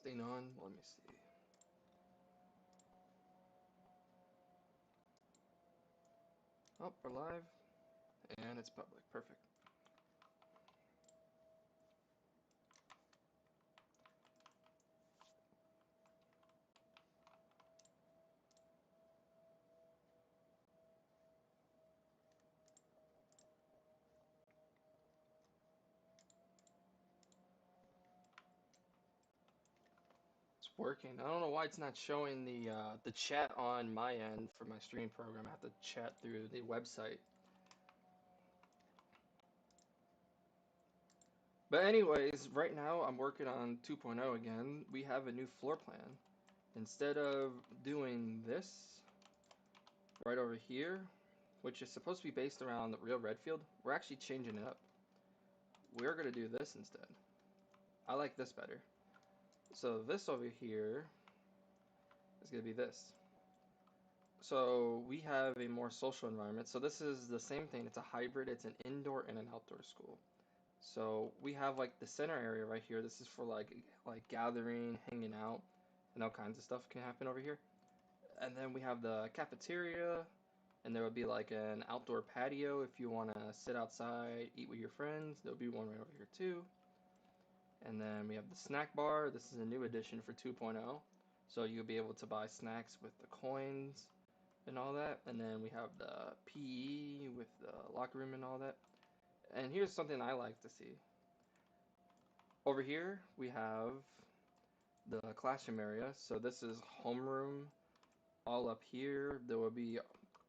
testing on. Let me see. Oh, we're live, and it's public. Perfect. It's working. I don't know why it's not showing the chat on my end for my stream program. I have to chat through the website. But anyways, right now I'm working on 2.0 again. We have a new floor plan. Instead of doing this right over here, which is supposed to be based around the real Redfield, we're actually changing it up. We're going to do this instead. I like this better. So this over here is going to be this. So we have a more social environment. So this is the same thing. It's a hybrid. It's an indoor and an outdoor school. So we have like the center area right here. This is for like gathering, hanging out, and all kinds of stuff can happen over here. And then we have the cafeteria, and there would be like an outdoor patio if you want to sit outside, eat with your friends. There'll be one right over here too. And then we have the snack bar. This is a new addition for 2.0. So you'll be able to buy snacks with the coins and all that. And then we have the PE with the locker room and all that. And here's something I like to see. Over here, we have the classroom area. So this is homeroom all up here. There will be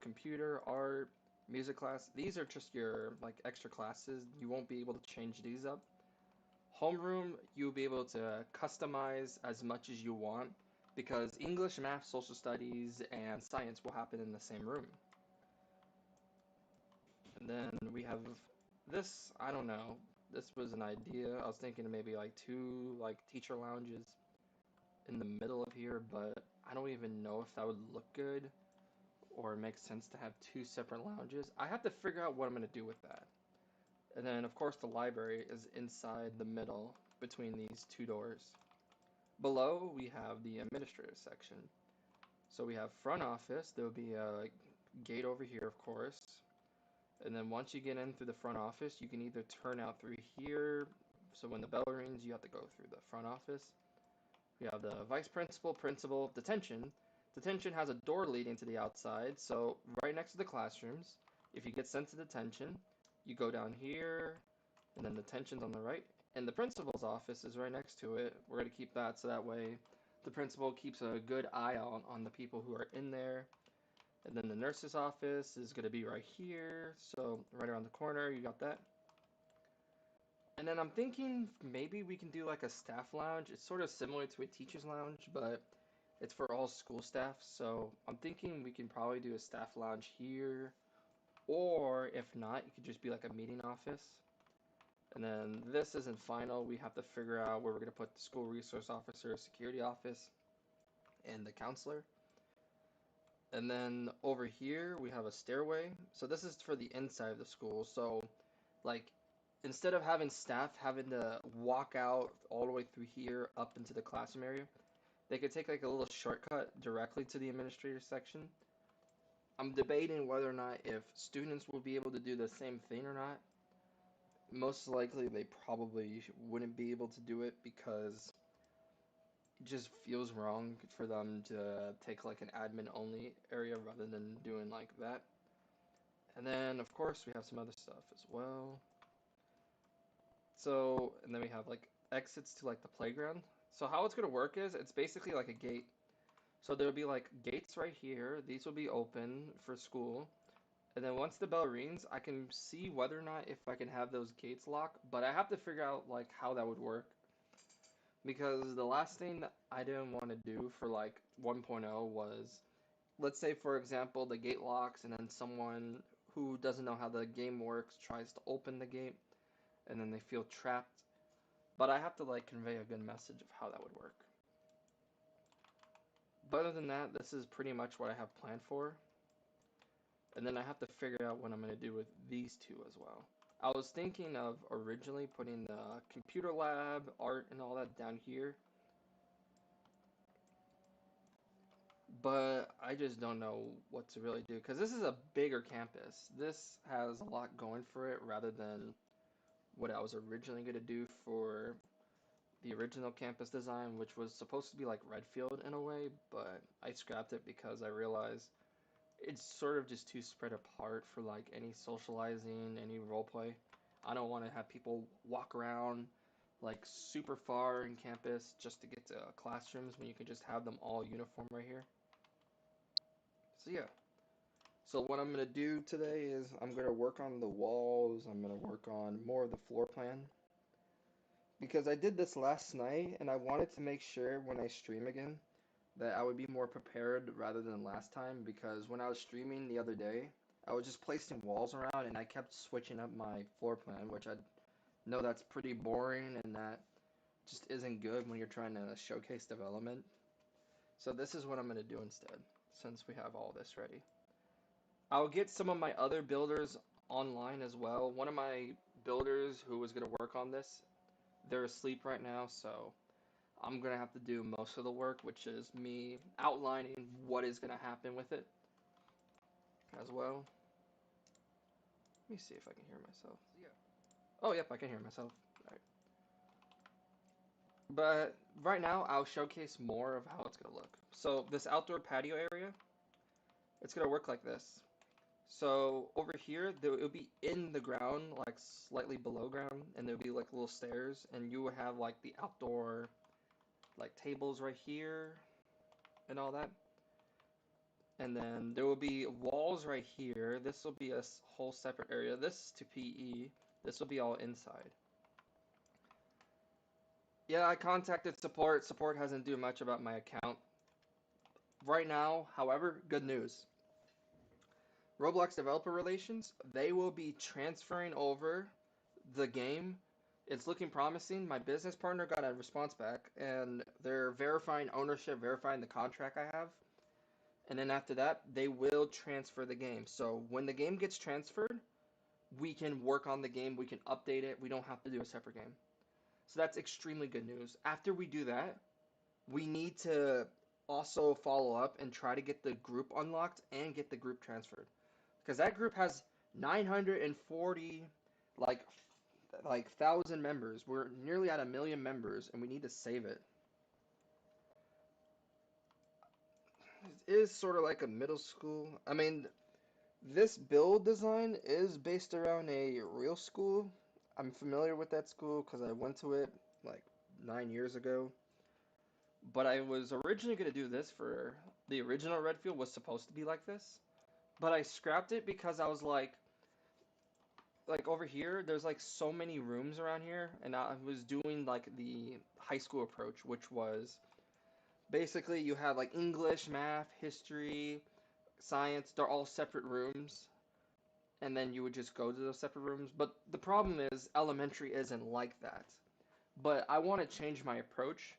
computer, art, music class. These are just your like extra classes. You won't be able to change these up. Homeroom, you'll be able to customize as much as you want because English, math, social studies, and science will happen in the same room. And then we have this, I don't know. This was an idea. I was thinking of maybe like two like teacher lounges in the middle of here, but I don't even know if that would look good or make sense to have two separate lounges. I have to figure out what I'm going to do with that. And then of course the library is inside the middle between these two doors. Below we have the administrative section. So we have front office. There will be a gate over here, of course. And then once you get in through the front office, you can either turn out through here. So when the bell rings, you have to go through the front office. We have the vice principal, principal, detention. Detention has a door leading to the outside. So right next to the classrooms, if you get sent to detention, you go down here, and then detention's on the right. And the principal's office is right next to it. We're going to keep that so that way the principal keeps a good eye out on the people who are in there. And then the nurse's office is going to be right here. So right around the corner, you got that. And then I'm thinking maybe we can do like a staff lounge. It's sort of similar to a teacher's lounge, but it's for all school staff. So I'm thinking we can probably do a staff lounge here. Or if not, it could just be like a meeting office. And then this isn't final. We have to figure out where we're going to put the school resource officer, security office, and the counselor. And then over here, we have a stairway. So this is for the inside of the school. So, like, instead of having staff having to walk out all the way through here up into the classroom area, they could take like a little shortcut directly to the administrator section. I'm debating whether or not if students will be able to do the same thing or not. Most likely, they probably wouldn't be able to do it because it just feels wrong for them to take like an admin only area rather than doing like that. And then of course we have some other stuff as well. So, and then we have like exits to like the playground. So how it's gonna work is it's basically like a gate. So there'll be like gates right here. These will be open for school. And then once the bell rings, I can see whether or not if I can have those gates locked, but I have to figure out like how that would work. Because the last thing that I didn't want to do for like 1.0 was, let's say for example, the gate locks and then someone who doesn't know how the game works tries to open the gate and then they feel trapped. But I have to like convey a good message of how that would work. But other than that, this is pretty much what I have planned for. And then I have to figure out what I'm going to do with these two as well. I was thinking of originally putting the computer lab, art, and all that down here. but I just don't know what to really do because this is a bigger campus. This has a lot going for it rather than what I was originally going to do for the original campus design, which was supposed to be like Redfield in a way, but I scrapped it because I realized it's sort of just too spread apart for like any socializing, any roleplay. I don't want to have people walk around like super far in campus just to get to classrooms when you can just have them all uniform right here. So yeah. So what I'm gonna do today is I'm gonna work on the walls. I'm gonna work on more of the floor plan because I did this last night and I wanted to make sure when I stream again that I would be more prepared rather than last time because when I was streaming the other day, I was just placing walls around and I kept switching up my floor plan, which I know that's pretty boring and that just isn't good when you're trying to showcase development. So this is what I'm going to do instead, since we have all this ready. I'll get some of my other builders online as well. One of my builders who was going to work on this, they're asleep right now, so I'm gonna have to do most of the work, which is me outlining what is gonna happen with it as well. Let me see if I can hear myself. Yeah. Oh, yep, I can hear myself. All right. But right now, I'll showcase more of how it's gonna look. So this outdoor patio area, it's gonna work like this. So over here, it'll be in the ground, like slightly below ground, and there'll be like little stairs, and you will have like the outdoor like tables right here and all that. And then there will be walls right here. This will be a whole separate area. This to PE. This will be all inside. Yeah, I contacted support. Support hasn't do much about my account. Right now, however, good news. Roblox developer relations, they will be transferring over the game. It's looking promising. My business partner got a response back and they're verifying ownership, verifying the contract I have. And then after that, they will transfer the game. So when the game gets transferred, we can work on the game, we can update it, we don't have to do a separate game. So that's extremely good news. After we do that, we need to also follow up and try to get the group unlocked and get the group transferred. Because that group has 940 like thousand members. We're nearly at 1 million members and we need to save it. It is sort of like a middle school. I mean, this build design is based around a real school. I'm familiar with that school because I went to it like 9 years ago. But I was originally going to do this for the original Redfield was supposed to be like this. But I scrapped it because I was like over here, there's like so many rooms around here, and I was doing like the high school approach, which was basically you have like English, math, history, science, they're all separate rooms and then you would just go to those separate rooms. But the problem is elementary isn't like that. But I want to change my approach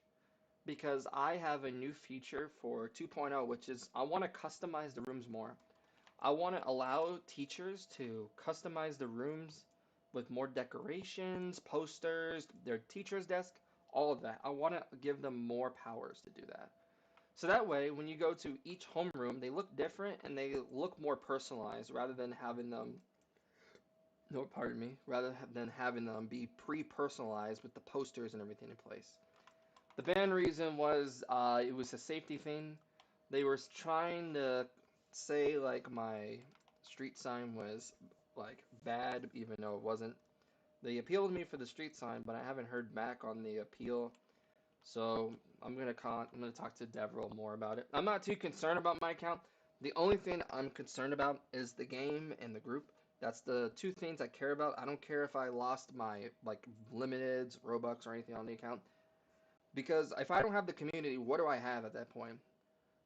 because I have a new feature for 2.0, which is I want to customize the rooms more. I want to allow teachers to customize the rooms with more decorations, posters, their teacher's desk, all of that. I want to give them more powers to do that. So that way, when you go to each homeroom, they look different and they look more personalized rather than having them no, pardon me, rather than having them be pre-personalized with the posters and everything in place. The ban reason was it was a safety thing. They were trying to say like my street sign was like bad, even though it wasn't. They appealed to me for the street sign, but I haven't heard back on the appeal. So I'm gonna talk to Devril more about it. I'm not too concerned about my account. The only thing I'm concerned about is the game and the group. That's the two things I care about. I don't care if I lost my like limiteds, Robux, or anything on the account. Because if I don't have the community, what do I have at that point?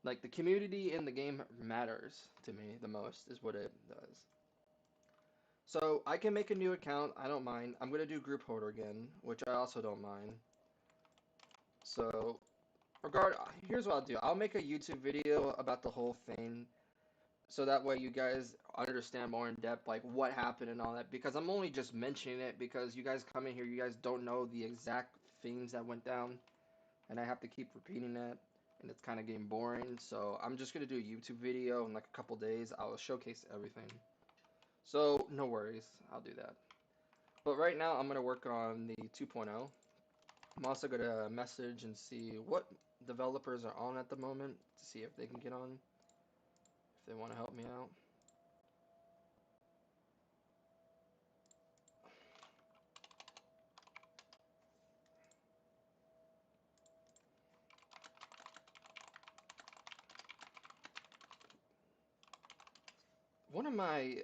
Like the community in the game matters to me the most, is what it does. So I can make a new account. I don't mind. I'm gonna do group holder again, which I also don't mind. So here's what I'll do. I'll make a YouTube video about the whole thing so that way you guys understand more in depth like what happened and all that because I'm only just mentioning it because you guys come in here, you guys don't know the exact things that went down and I have to keep repeating that. and it's kind of getting boring. So I'm just gonna do a YouTube video in like a couple days. I'll showcase everything. So no worries, I'll do that. But right now I'm gonna work on the 2.0. I'm also gonna message and see what developers are on at the moment to see if they can get on, if they want to help me out. One of my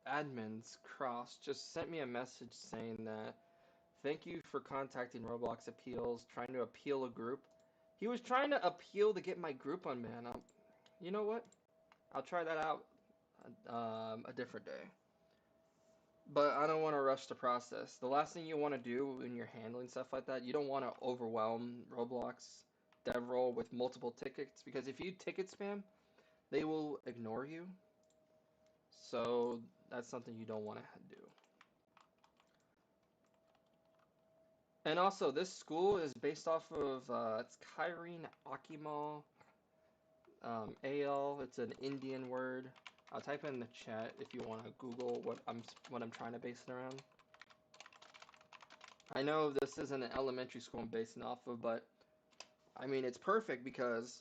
admins, Cross, just sent me a message saying that thank you for contacting Roblox Appeals, trying to appeal a group. He was trying to appeal to get my group on, man. You know what? I'll try that out a different day. But I don't want to rush the process. The last thing you want to do when you're handling stuff like that, you don't want to overwhelm Roblox DevRoll with multiple tickets because if you ticket spam, they will ignore you. So that's something you don't want to do. And also, this school is based off of it's Kyrene Akimal AL. It's an Indian word. I'll type it in the chat if you want to Google what I'm trying to base it around. I know this isn't an elementary school I'm basing off of, but I mean it's perfect because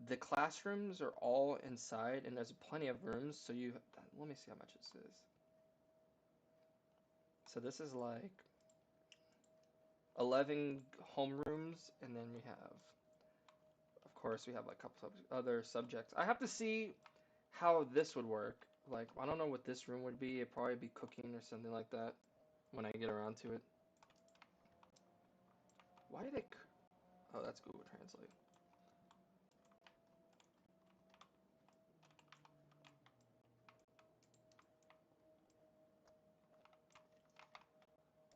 the classrooms are all inside and there's plenty of rooms. So let me see how much this is. So this is like 11 homerooms, and then we have, of course, we have like a couple of other subjects. I have to see how this would work. Like, I don't know what this room would be. It'd probably be cooking or something like that when I get around to it. Why did oh, that's Google Translate.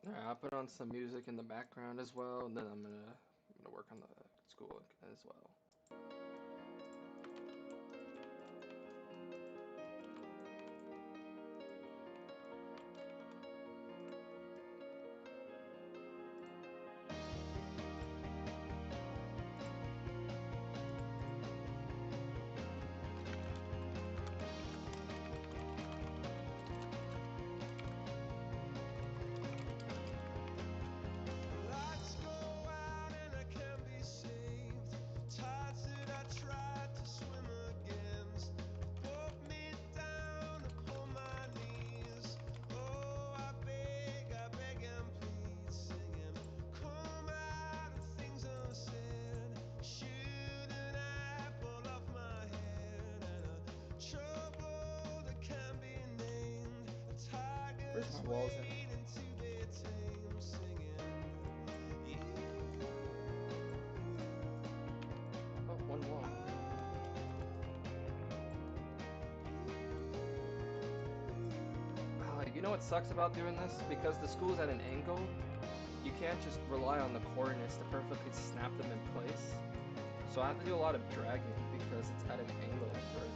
Alright, I'll put on some music in the background as well, and then I'm gonna work on the school as well. Where's my walls at? Oh, one wall. You know what sucks about doing this? Because the school's at an angle, you can't just rely on the coordinates to perfectly snap them in place. So I have to do a lot of dragging because it's at an angle for it.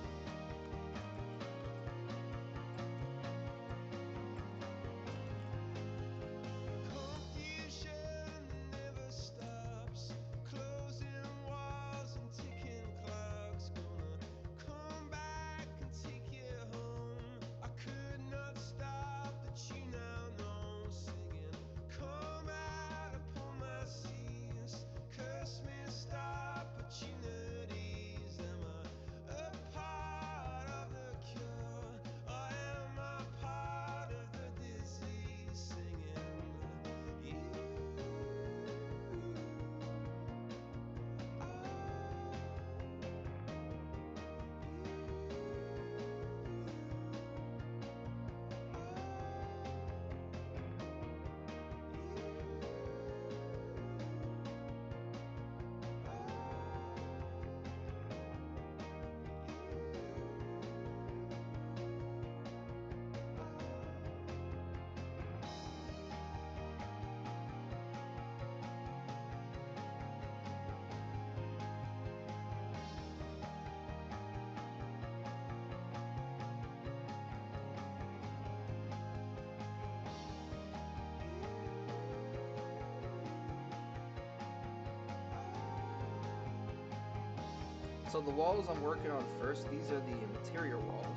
So the walls I'm working on first, these are the interior walls.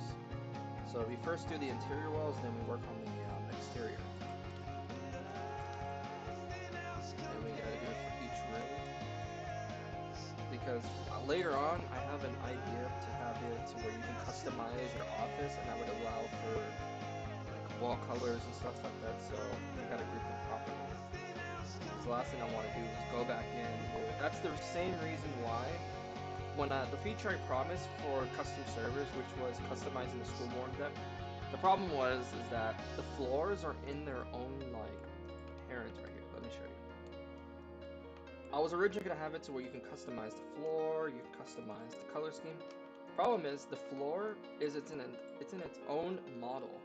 So we first do the interior walls, then we work on the exterior. And we gotta do it for each room. Because later on, I have an idea to have it to where you can customize your office, and that would allow for like wall colors and stuff like that. So we gotta group them properly. So the last thing I want to do is go back in and do it. That's the same reason why when the feature I promised for custom servers, which was customizing the school warm deck, the problem is that the floors are in their own like parents right here. Let me show you. I was originally gonna have it to where you can customize the floor, you can customize the color scheme. Problem is the floor is it's in its own model,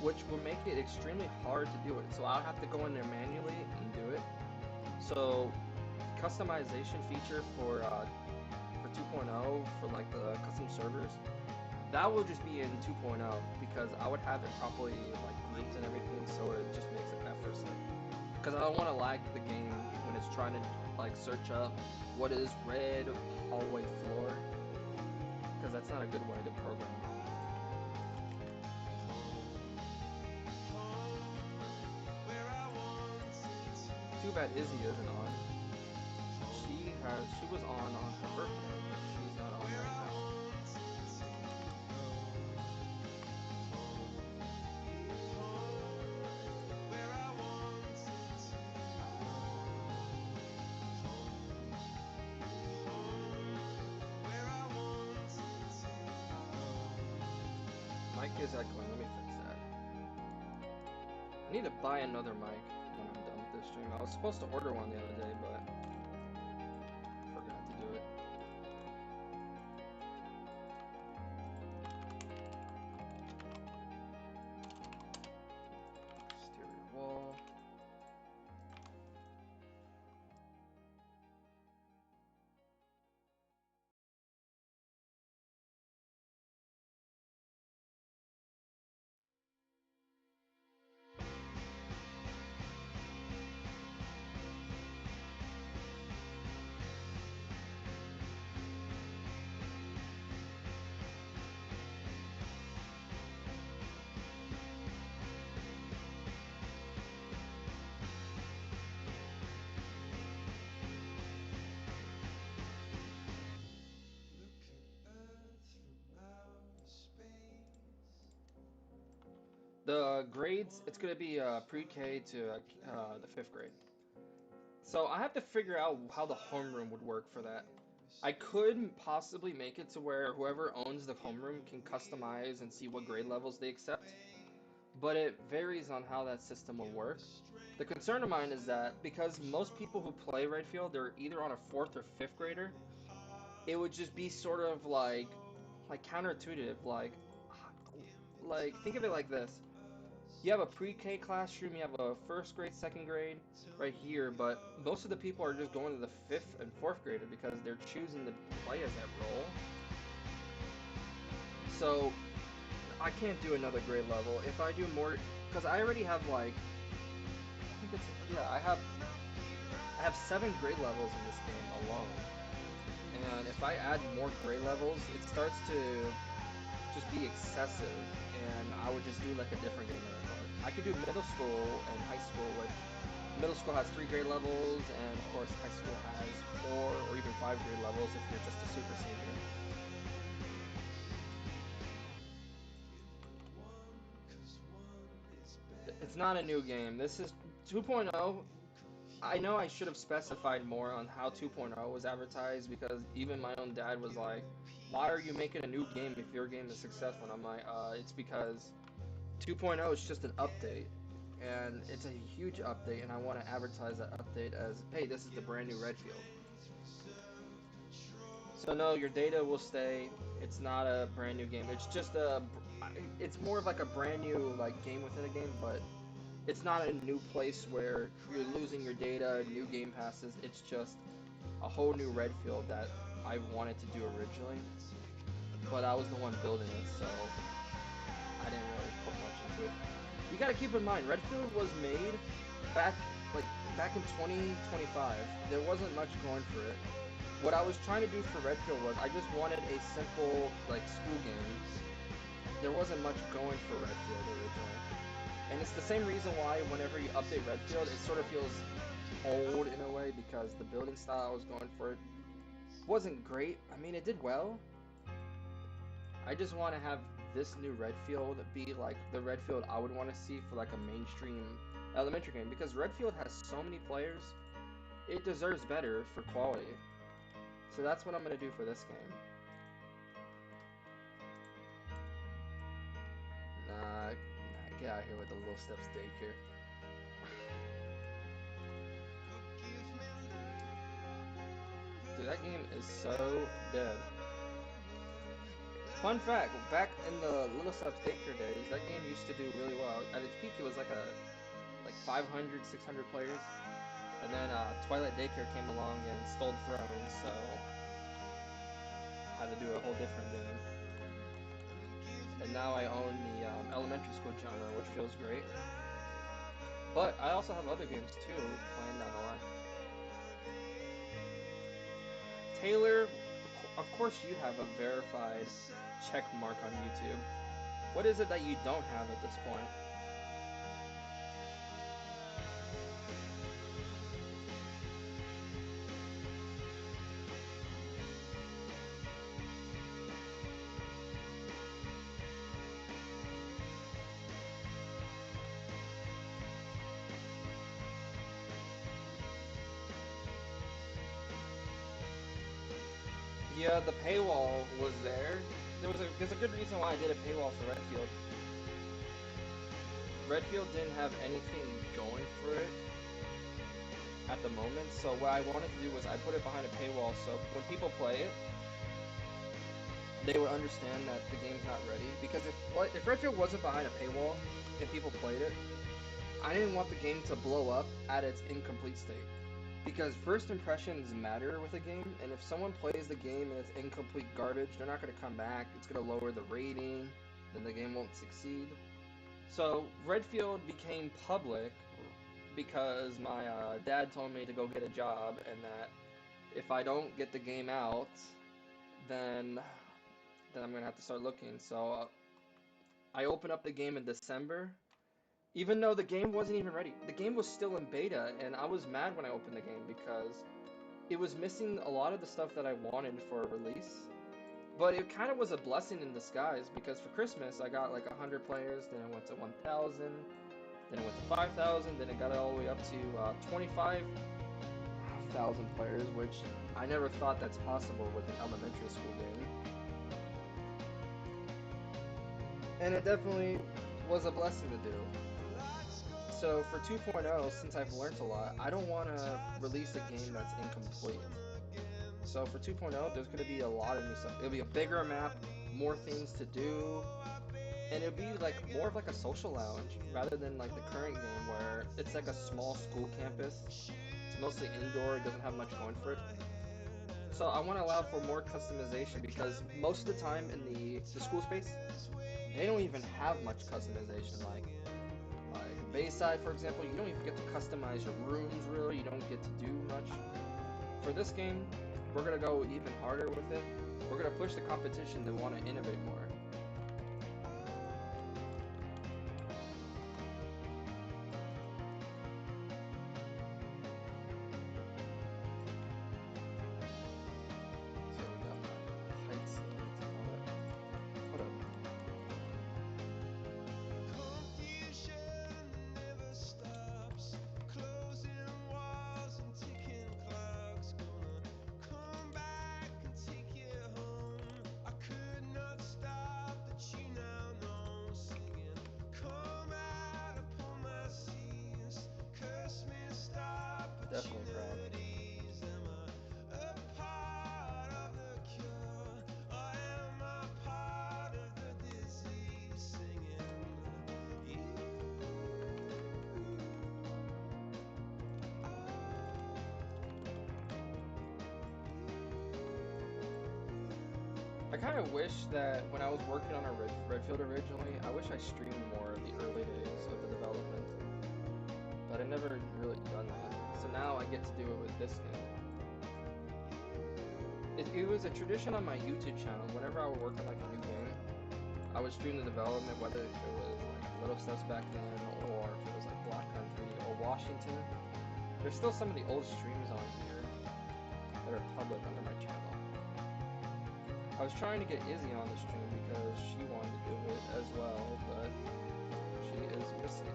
which will make it extremely hard to do it. So I'll have to go in there manually and do it. So customization feature for 2.0 for like the custom servers, that will just be in 2.0 because I would have it properly like grouped and everything, so it just makes it effortless. Because I don't want to lag the game when it's trying to like search up what is red hallway floor, because that's not a good way to program. Too bad Izzy isn't on. She was on her birthday, but she's not on right now. Mic is echoing. Let me fix that. I need to buy another mic when I'm done with this stream. I was supposed to order one the other day, but forgot to do it. Exterior wall. The grades, it's going to be pre-K to the 5th grade. So I have to figure out how the homeroom would work for that. I could possibly make it to where whoever owns the homeroom can customize and see what grade levels they accept, but it varies on how that system will work. The concern of mine is that because most people who play Redfield, they're either on a 4th or 5th grader, it would just be sort of like counterintuitive, like think of it like this. You have a pre-K classroom, you have a 1st grade, 2nd grade right here, but most of the people are just going to the 5th and 4th grader because they're choosing to play as that role. So I can't do another grade level. If I do more, because I already have like, I think it's, yeah, I have 7 grade levels in this game alone. And if I add more grade levels, it starts to just be excessive, and I would just do like a different game at part. I could do middle school and high school, which middle school has 3 grade levels, and of course high school has 4 or even 5 grade levels if you're just a super senior. It's not a new game. This is 2.0. I know I should have specified more on how 2.0 was advertised, because even my own dad was like, why are you making a new game if your game is successful? And I'm like, it's because 2.0 is just an update, and it's a huge update, and I want to advertise that update as, hey, this is the brand new Redfield. So no, your data will stay. It's not a brand new game. It's more of like a brand new like game within a game, but it's not a new place where you're losing your data, new game passes. It's just a whole new Redfield that I wanted to do originally, but I was the one building it, so I didn't really put much into it. You gotta keep in mind, Redfield was made back back in 2025. There wasn't much going for it. What I was trying to do for Redfield was I just wanted a simple like school game. There wasn't much going for Redfield originally. And it's the same reason why whenever you update Redfield, it sort of feels old in a way because the building style I was going for it wasn't great. I mean, it did well. I just want to have this new Redfield be like the Redfield I would want to see for like a mainstream elementary game because Redfield has so many players. It deserves better for quality. So that's what I'm going to do for this game. Nah, get out of here with the Little Steps daycare. Dude, that game is so dead. Fun fact, back in the Little Steps daycare days, that game used to do really well. At its peak, it was like 500, 600 players. And then Twilight Daycare came along and stole the throne, so I had to do a whole different game. And now I own the elementary school genre, which feels great. But I also have other games too planned down the line. Taylor, of course you have a verified check mark on YouTube. What is it that you don't have at this point? Yeah, the paywall was there. There's a good reason why I did a paywall for Redfield. Redfield didn't have anything going for it at the moment, so what I wanted to do was I put it behind a paywall so when people play it, they would understand that the game's not ready. Because if Redfield wasn't behind a paywall and people played it, I didn't want the game to blow up at its incomplete state. Because first impressions matter with a game, and if someone plays the game and it's incomplete garbage, they're not going to come back. It's going to lower the rating, then the game won't succeed. So Redfield became public because my dad told me to go get a job, and that if I don't get the game out, then I'm gonna have to start looking. So I opened up the game in December, even though the game wasn't even ready. The game was still in beta, and I was mad when I opened the game because it was missing a lot of the stuff that I wanted for a release. But it kind of was a blessing in disguise because for Christmas I got like 100 players, then it went to 1,000, then it went to 5,000, then it got all the way up to 25,000 players, which I never thought that's possible with an elementary school game. And it definitely was a blessing to do. So for 2.0, since I've learned a lot, I don't want to release a game that's incomplete. So for 2.0, there's going to be a lot of new stuff. It'll be a bigger map, more things to do, and it'll be like more of like a social lounge rather than like the current game where it's like a small school campus. It's mostly indoor, it doesn't have much going for it. So I want to allow for more customization because most of the time in the school space, they don't even have much customization. Like Bayside, for example, you don't even get to customize your rooms really. You don't get to do much. For this game, we're gonna go even harder with it. We're gonna push the competition to want to innovate more. So we got my height settings and all that. What up? Definitely proud. I kind of wish that when I was working on a Redfield originally, I wish I streamed more of the early days of the development. But I never really done that. So now I get to do it with this game. it was a tradition on my YouTube channel. Whenever I would work on like a new game, I would stream the development, whether if it was like Little Steps back then, or if it was like Black Country or Washington. There's still some of the old streams on here that are public under my channel. I was trying to get Izzy on the stream because she wanted to do it as well, but she is missing.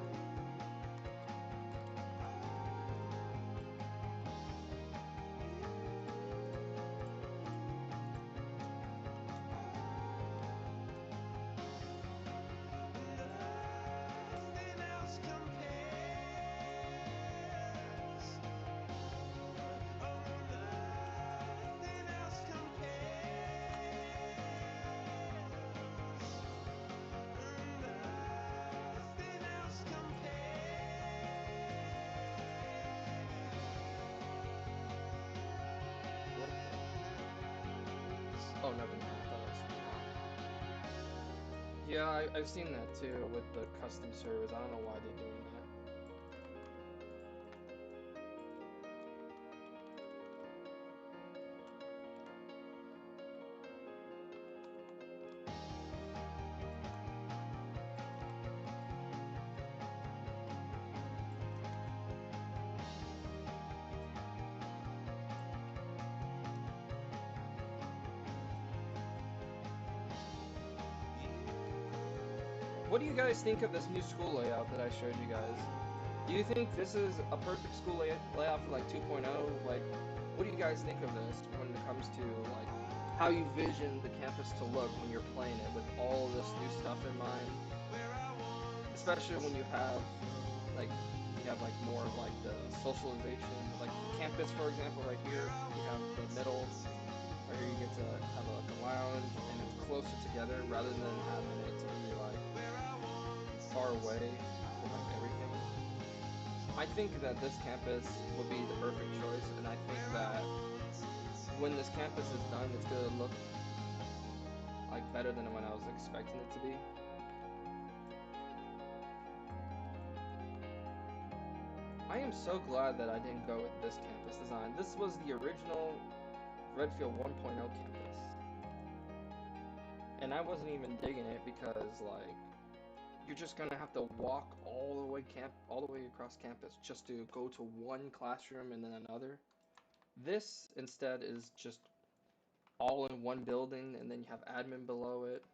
Oh, never mind. I thought it was... Yeah, I've seen that too with the custom servers. I don't know why they're doing that. What do you guys think of this new school layout that I showed you guys? Do you think this is a perfect school layout for like 2.0? Like, what do you guys think of this when it comes to like how you vision the campus to look when you're playing it with all this new stuff in mind? Especially when you have like more of like the socialization, like campus for example, right here you have the middle. Right here you get to have like a lounge and it's closer together rather than having it to be like far away from like everything. I think that this campus will be the perfect choice, and I think that when this campus is done, it's gonna look like better than when I was expecting it to be. I am so glad that I didn't go with this campus design. This was the original Redfield 1.0 campus, and I wasn't even digging it because like you're just gonna have to walk all the way across campus just to go to one classroom and then another. This instead is just all in one building, and then you have admin below it,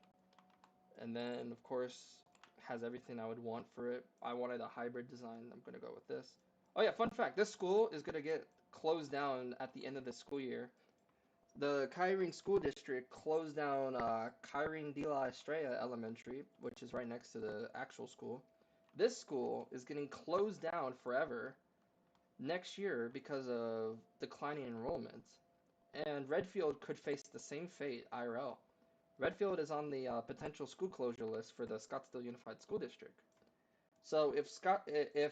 and then of course has everything I would want for it. I wanted a hybrid design. I'm gonna go with this. Oh yeah, fun fact: this school is gonna get closed down at the end of the school year. The Kyrene School District closed down Kyrene de la Estrella Elementary, which is right next to the actual school. This school is getting closed down forever next year because of declining enrollment. And Redfield could face the same fate IRL. Redfield is on the potential school closure list for the Scottsdale Unified School District. So if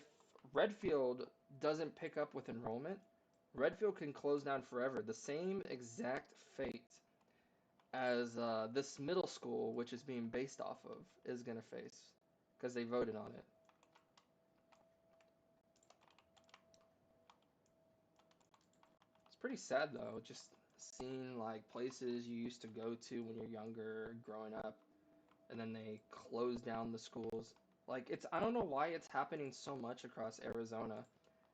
Redfield doesn't pick up with enrollment, Redfield can close down forever. The same exact fate as this middle school, which is being based off of, is going to face because they voted on it. It's pretty sad though, just seeing like places you used to go to when you're younger, growing up, and then they close down the schools. Like I don't know why it's happening so much across Arizona.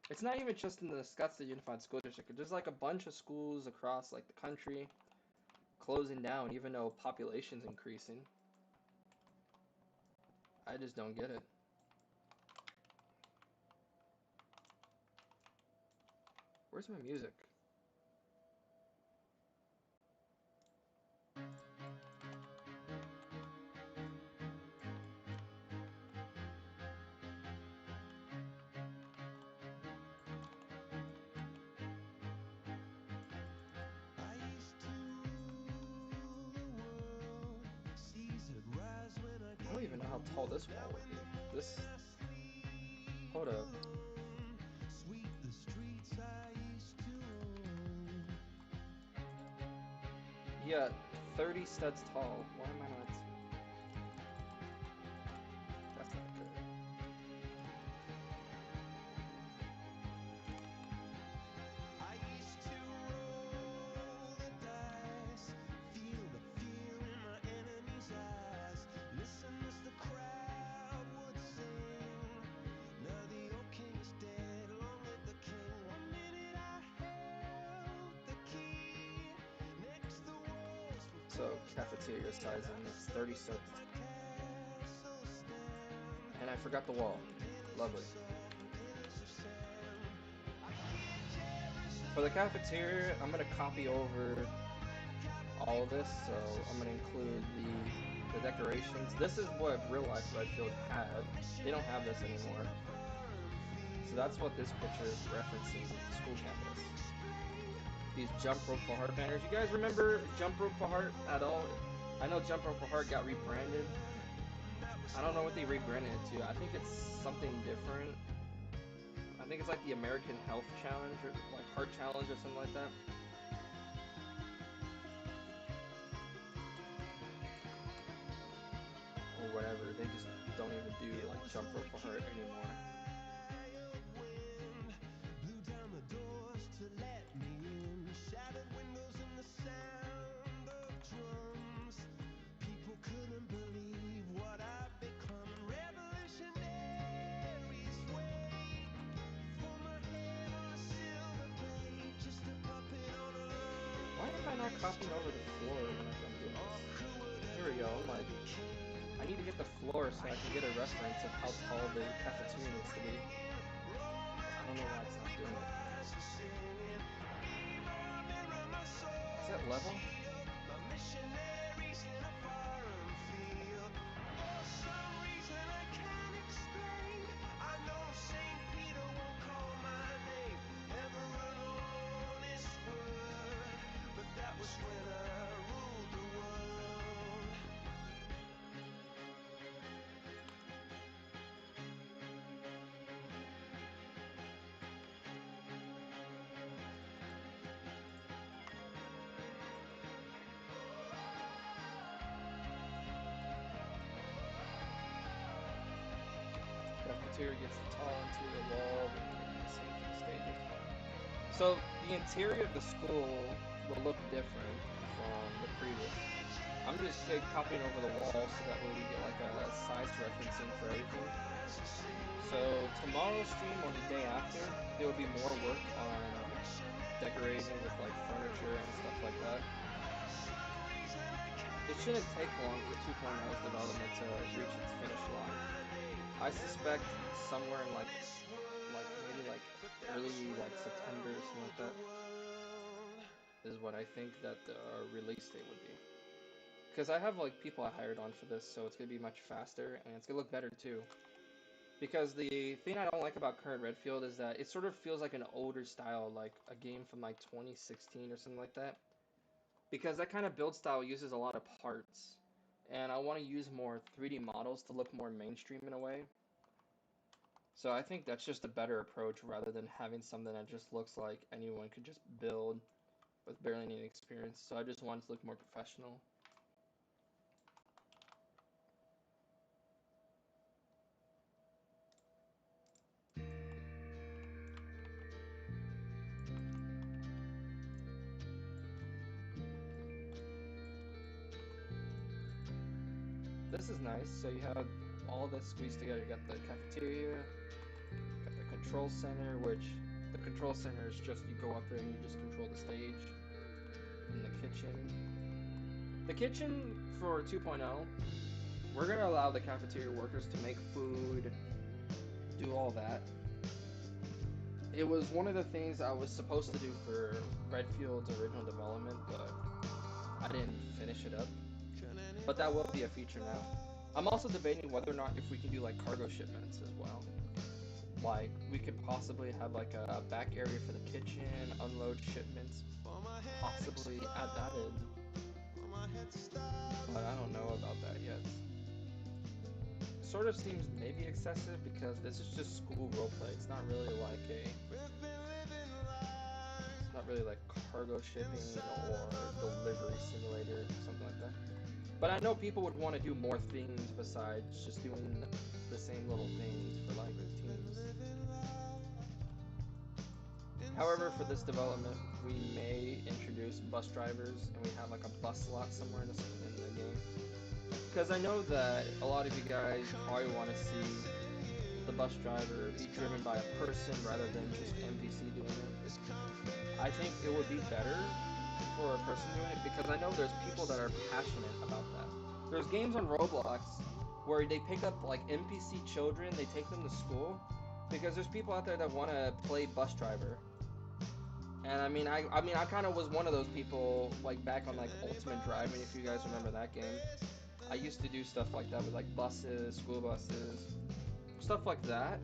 It's not even just in the Scottsdale Unified School District. There's like a bunch of schools across like the country closing down, even though population's increasing. I just don't get it. Where's my music? I don't even know how tall this wall would be. This... Hold up. Yeah, 30 studs tall. Why am I not... That's not good. also cafeteria sizing. It's 36. And I forgot the wall. Lovely. For the cafeteria, I'm gonna copy over all of this, so I'm gonna include the decorations. This is what real life Redfield had. They don't have this anymore. So that's what this picture is referencing, the school campus. These Jump Rope for Heart banners. You guys remember Jump Rope for Heart at all? I know Jump Rope for Heart got rebranded. I don't know what they rebranded it to. I think it's something different. I think it's like the American Health Challenge or like Heart Challenge or something like that. Or whatever. They just don't even do like Jump Rope for Heart anymore. Why am I not copying over the floor when I'm doing this? Here we go. I'm like, I need to get the floor so I can get a reference of how tall the cafeteria needs to be. I don't know why it's not doing it. Is that level? Cafeteria gets the tall interior wall, the same for the stages. So the interior of the school will look different from the previous. I'm just copying over the wall so that way we get like a size referencing for everything. So tomorrow's stream or the day after, there will be more work on decorating with like furniture and stuff like that. It shouldn't take long for 2.0's development to reach its finish line. I suspect somewhere in like maybe like early like September or something like that is what I think that the release date would be. Because I have like people I hired on for this, so it's gonna be much faster and it's gonna look better too. Because the thing I don't like about current Redfield is that it sort of feels like an older style, like a game from like 2016 or something like that. Because that kind of build style uses a lot of parts, and I want to use more 3D models to look more mainstream in a way. So I think that's just a better approach rather than having something that just looks like anyone could just build with barely any experience. So I just want it to look more professional. This is nice. So you have all this squeezed together. You got the cafeteria, got the control center, which the control center is just you go up there and you just control the stage. And the kitchen. The kitchen for 2.0, we're going to allow the cafeteria workers to make food, do all that. It was one of the things I was supposed to do for Redfield's original development, but I didn't finish it up. But that will be a feature now. I'm also debating whether or not if we can do like cargo shipments as well. Like we could possibly have like a back area for the kitchen, unload shipments, possibly add that in. But I don't know about that yet. Sort of seems maybe excessive because this is just school roleplay. It's not really like cargo shipping or delivery simulator or something like that. But I know people would want to do more things besides just doing the same little things for like routines. However, for this development, we may introduce bus drivers and we have like a bus slot somewhere in the game. Because I know that a lot of you guys probably want to see the bus driver be driven by a person rather than just NPC doing it. I think it would be better for a person doing it because I know there's people that are passionate about that. There's games on Roblox where they pick up like NPC children, they take them to school because there's people out there that want to play bus driver. And I kind of was one of those people like back on like Ultimate Driving, if you guys remember that game. I used to do stuff like that with like buses, school buses, stuff like that.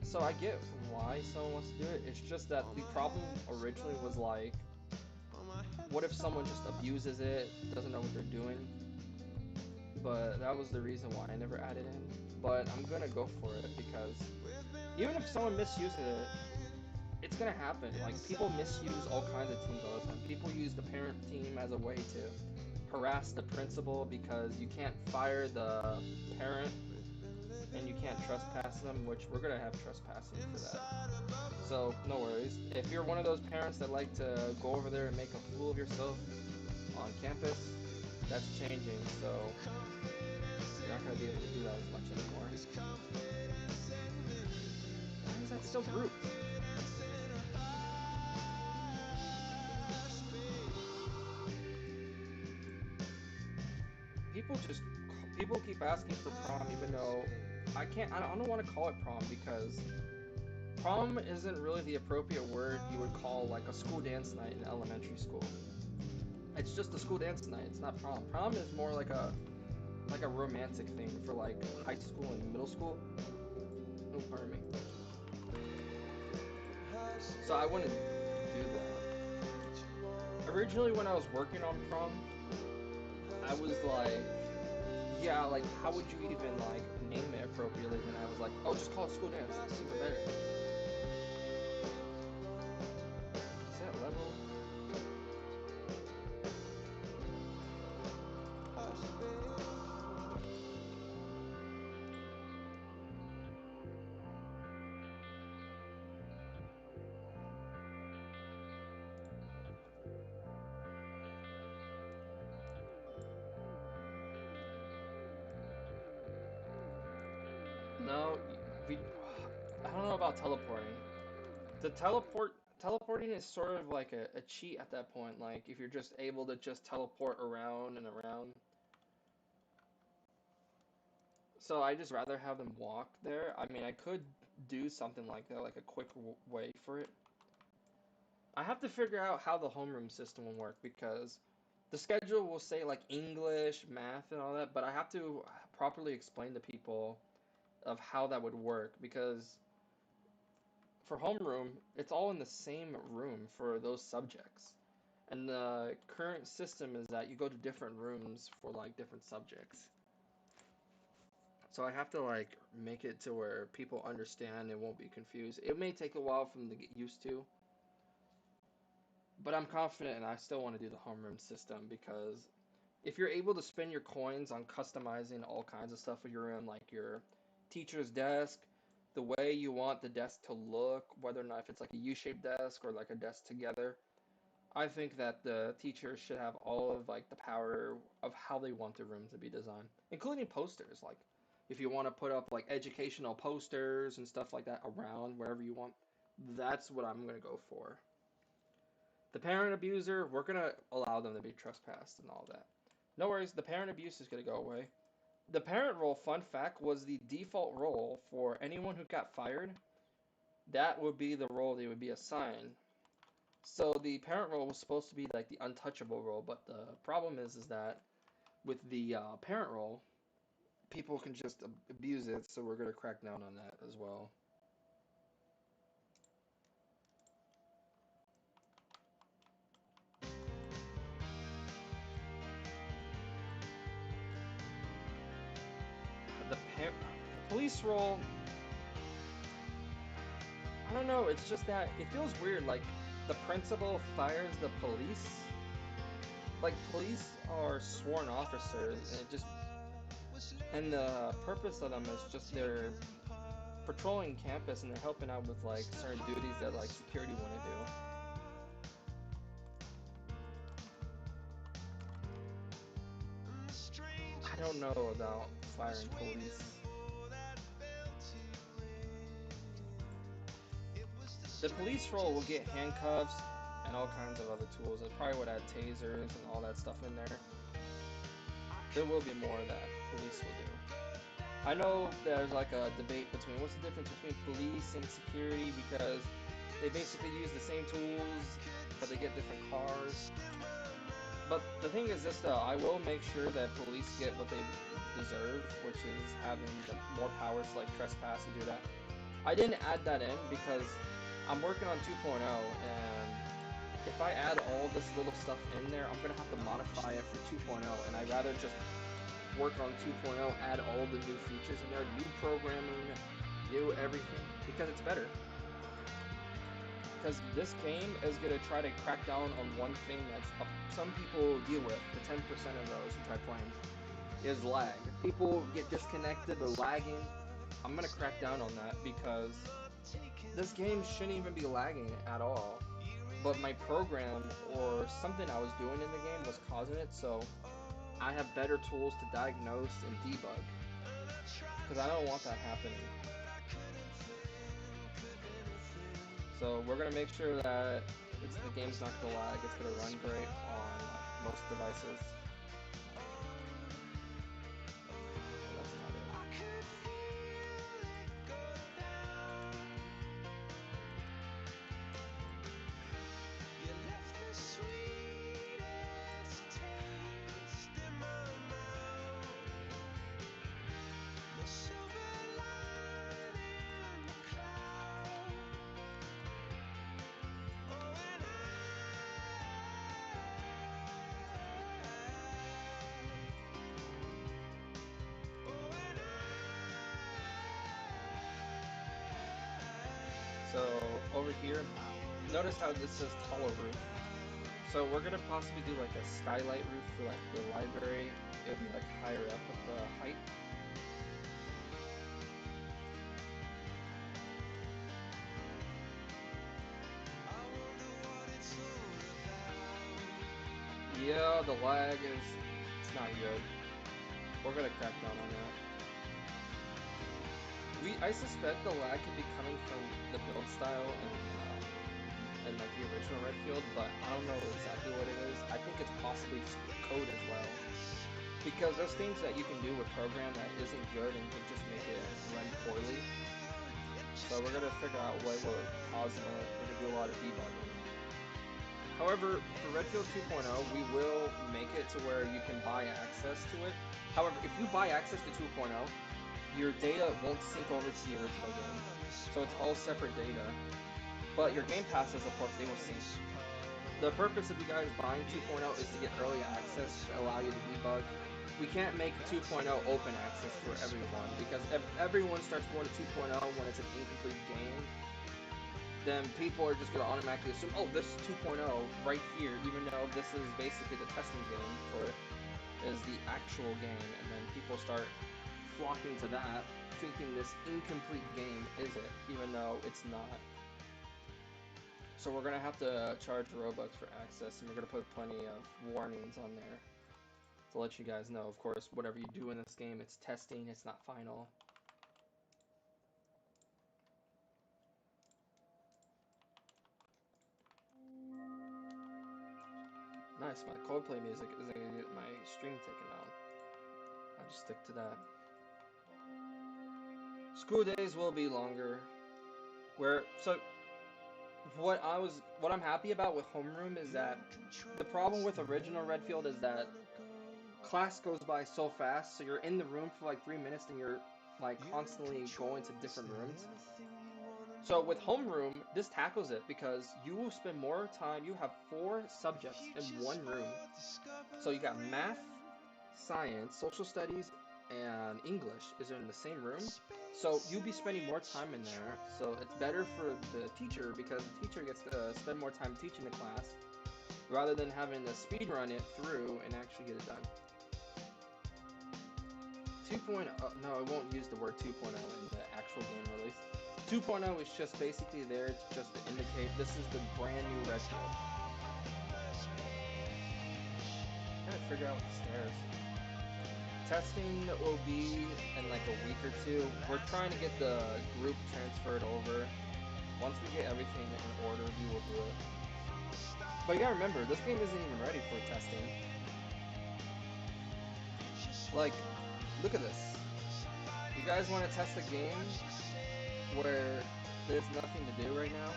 So I get why someone wants to do it. It's just that the problem originally was like, what if someone just abuses it, doesn't know what they're doing? But that was the reason why I never added in. But I'm gonna go for it because even if someone misuses it, it's gonna happen. Like people misuse all kinds of teams all the time. People use the parent team as a way to harass the principal because you can't fire the parent and you can't trespass them, which we're gonna have trespassing for that. So no worries. If you're one of those parents that like to go over there and make a fool of yourself on campus, that's changing. So you're not gonna be able to do that as much anymore. Why is that still grouped? People just people keep asking for prom even though I don't want to call it prom because prom isn't really the appropriate word you would call like a school dance night in elementary school. It's just a school dance night. It's not prom. Prom is more like a romantic thing for like high school and middle school. Oh, pardon me. So I wouldn't do that. Originally, when I was working on prom, I was like, yeah, like how would you even like name it appropriately? And I was like, oh, just call it school dance. It's even better. Is that level? No, we, I don't know about teleporting. The teleporting is sort of like a cheat at that point. Like if you're just able to just teleport around and around. So I just rather have them walk there. I mean, I could do something like that, like a quick way for it. I have to figure out how the homeroom system will work because the schedule will say like English, math, and all that, but I have to properly explain to people of how that would work because for homeroom, it's all in the same room for those subjects. And the current system is that you go to different rooms for like different subjects. So I have to like make it to where people understand and won't be confused. It may take a while for them to get used to, but I'm confident and I still want to do the homeroom system because if you're able to spend your coins on customizing all kinds of stuff with your room, like your teacher's desk, the way you want the desk to look, whether or not if it's like a U-shaped desk or like a desk together, I think that the teachers should have all of like the power of how they want the room to be designed, including posters. Like if you want to put up like educational posters and stuff like that around wherever you want, that's what I'm gonna go for. The parent abuser, we're gonna allow them to be trespassed and all that. No worries, the parent abuse is gonna go away. The parent role, fun fact, was the default role for anyone who got fired. That would be the role they would be assigned. So the parent role was supposed to be like the untouchable role, but the problem is that with the parent role, people can just abuse it. So we're gonna crack down on that as well. The police role, I don't know. It's just that it feels weird. Like the principal fires the police. Like police are sworn officers, and it just and the purpose of them is just they're patrolling campus and they're helping out with like certain duties that like security wouldn't do. I don't know about firing police. The police role will get handcuffs and all kinds of other tools. It probably would add tasers and all that stuff in there. There will be more that police will do. I know there's like a debate between what's the difference between police and security, because they basically use the same tools, but they get different cars. But the thing is this though, I will make sure that police get what they deserve, which is having more powers to like trespass and do that. I didn't add that in because I'm working on 2.0, and if I add all this little stuff in there, I'm gonna have to modify it for 2.0, and I'd rather just work on 2.0, add all the new features in there, new programming, new everything, because it's better. Because this game is going to try to crack down on one thing that some people deal with, the 10% of those who try playing, is lag. People get disconnected or lagging. I'm going to crack down on that because this game shouldn't even be lagging at all. But my program or something I was doing in the game was causing it, so I have better tools to diagnose and debug. Because I don't want that happening. So we're going to make sure that the game's not going to lag. It's going to run great on most devices. That's not it. So over here, notice how this says taller roof. So we're gonna possibly do like a skylight roof for like the library. It'll be like higher up with the height. Yeah, the lag it's not good. We're gonna crack down on that. I suspect the lag could be coming from the build style and like the original Redfield, but I don't know exactly what it is. I think it's possibly just code as well, because there's things that you can do with program that isn't good and can just make it run poorly. So we're gonna figure out what will cause it. We're gonna do a lot of debugging. However, for Redfield 2.0, we will make it to where you can buy access to it. However, if you buy access to 2.0, your data won't sync over to the original game. So it's all separate data. But your Game Passes, of course, they will sync. The purpose of you guys buying 2.0 is to get early access to allow you to debug. We can't make 2.0 open access for everyone, because if everyone starts going to 2.0 when it's an incomplete game, then people are just going to automatically assume, oh, this is 2.0 right here, even though this is basically the testing game for it, is the actual game, and then people start flocking to that, thinking this incomplete game is it, even though it's not. So we're going to have to charge Robux for access, and we're going to put plenty of warnings on there to let you guys know. Of course, whatever you do in this game, it's testing, it's not final. Nice, my Coldplay music isn't going to get my stream taken down. I'll just stick to that. School days will be longer. What I'm happy about with homeroom is that the problem with original Redfield is that class goes by so fast, so you're in the room for like 3 minutes and you're like constantly going to different rooms. So with homeroom, this tackles it because you will spend more time. You have 4 subjects in one room. So you got math, science, social studies, and English is in the same room. So you'll be spending more time in there. So it's better for the teacher because the teacher gets to spend more time teaching the class rather than having to speed run it through and actually get it done. 2.0, no, I won't use the word 2.0 in the actual game release. 2.0 is just basically there just to indicate this is the brand new Redfield. I'm trying to figure out the stairs. Testing will be in like a week or 2. We're trying to get the group transferred over. Once we get everything in order, we will do it. But you gotta remember, this game isn't even ready for testing. Like, look at this. You guys want to test a game where there's nothing to do right now?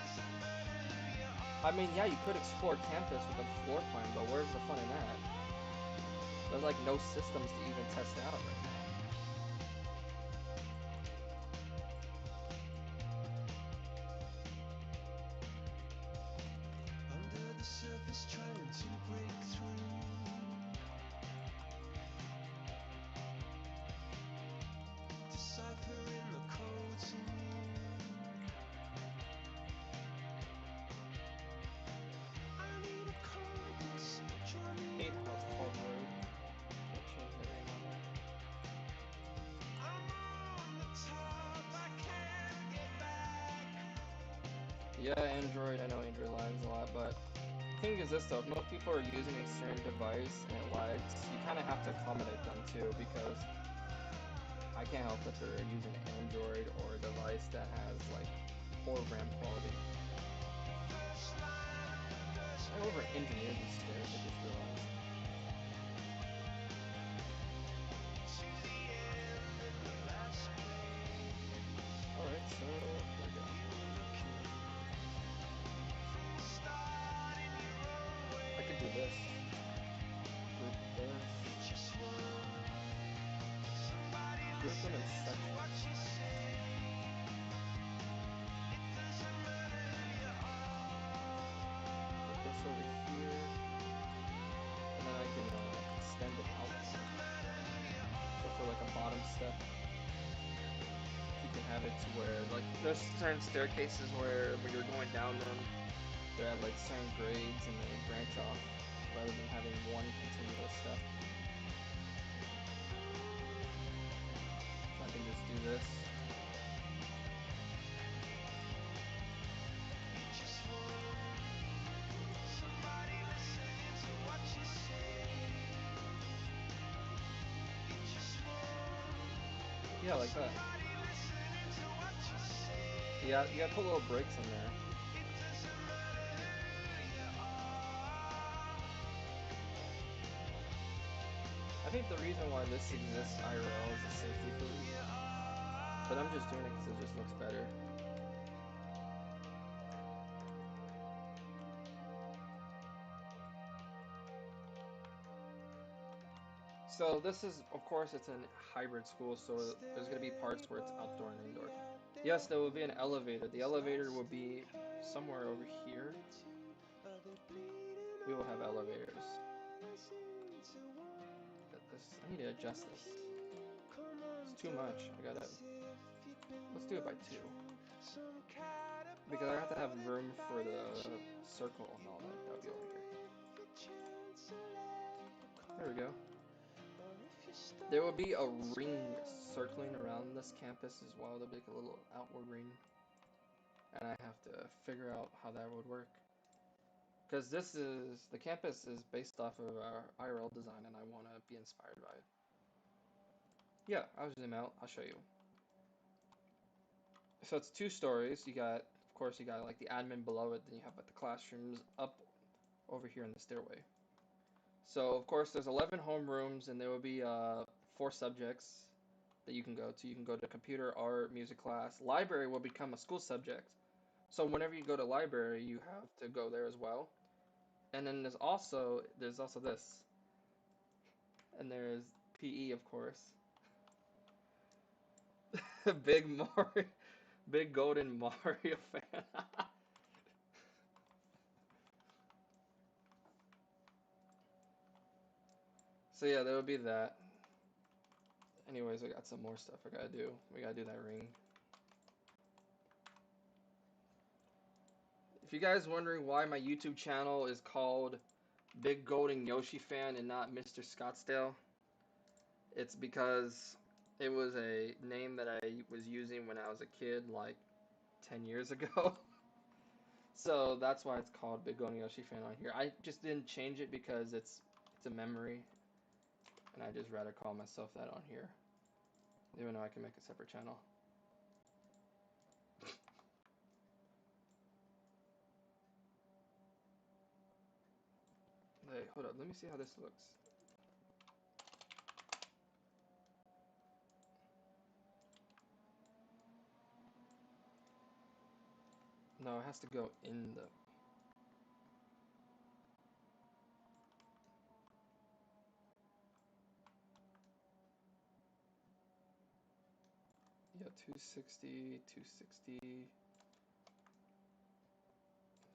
I mean, yeah, you could explore campus with a floor plan, but where's the fun in that? There's like no systems to even test out right now. Hate how it's called road. Can't change the name on there. Yeah, Android. I know Android lags a lot, but the thing is this though: if most people are using a certain device and it lags, you kind of have to accommodate them too, because I can't help that they're using Android or a device that has like poor RAM quality. I over engineered these stairs. I just realized. All right, so here we go. I could do this. Group this. Group them in sections. Put this over here, and then I can extend it out. So for like a bottom step, you can have it to where like there's certain staircases where when you're going down them, they're at like certain grades and they branch off rather than having one continuous step. So I can just do this. Yeah, like that. Yeah, you gotta put little breaks in there. I think the reason why this exists IRL is a safety thing, but I'm just doing it because it just looks better. So this is, of course, it's a hybrid school, so there's going to be parts where it's outdoor and indoor. Yes, there will be an elevator. The elevator will be somewhere over here. We will have elevators. I need to adjust this. It's too much. Let's do it by 2. Because I have to have room for the circle and all that. That'll be over here. There we go. There will be a ring circling around this campus as well. There'll be like a little outward ring. And I have to figure out how that would work. Because the campus is based off of our IRL design and I want to be inspired by it. Yeah, I'll zoom out, I'll show you. So it's 2 stories. Of course, you got like the admin below it, then you have like the classrooms up over here in the stairway. So of course there's 11 homerooms and there will be 4 subjects that you can go to. You can go to computer, art, music class. Library will become a school subject. So whenever you go to library, you have to go there as well. And then there's also this. And there's PE, of course. Big Mario, big golden Mario fan. So yeah, there would be that. Anyways, I got some more stuff I gotta do. We gotta do that ring. If you guys wondering why my YouTube channel is called BigGoldenYoshiFan and not Mr. Scottsdale, it's because it was a name that I was using when I was a kid, like 10 years ago. So that's why it's called BigGoldenYoshiFan on here. I just didn't change it because it's a memory, and I just rather call myself that on here, even though I can make a separate channel. Hey, hold up. Let me see how this looks. No, it has to go in the... Yeah, 260, 260.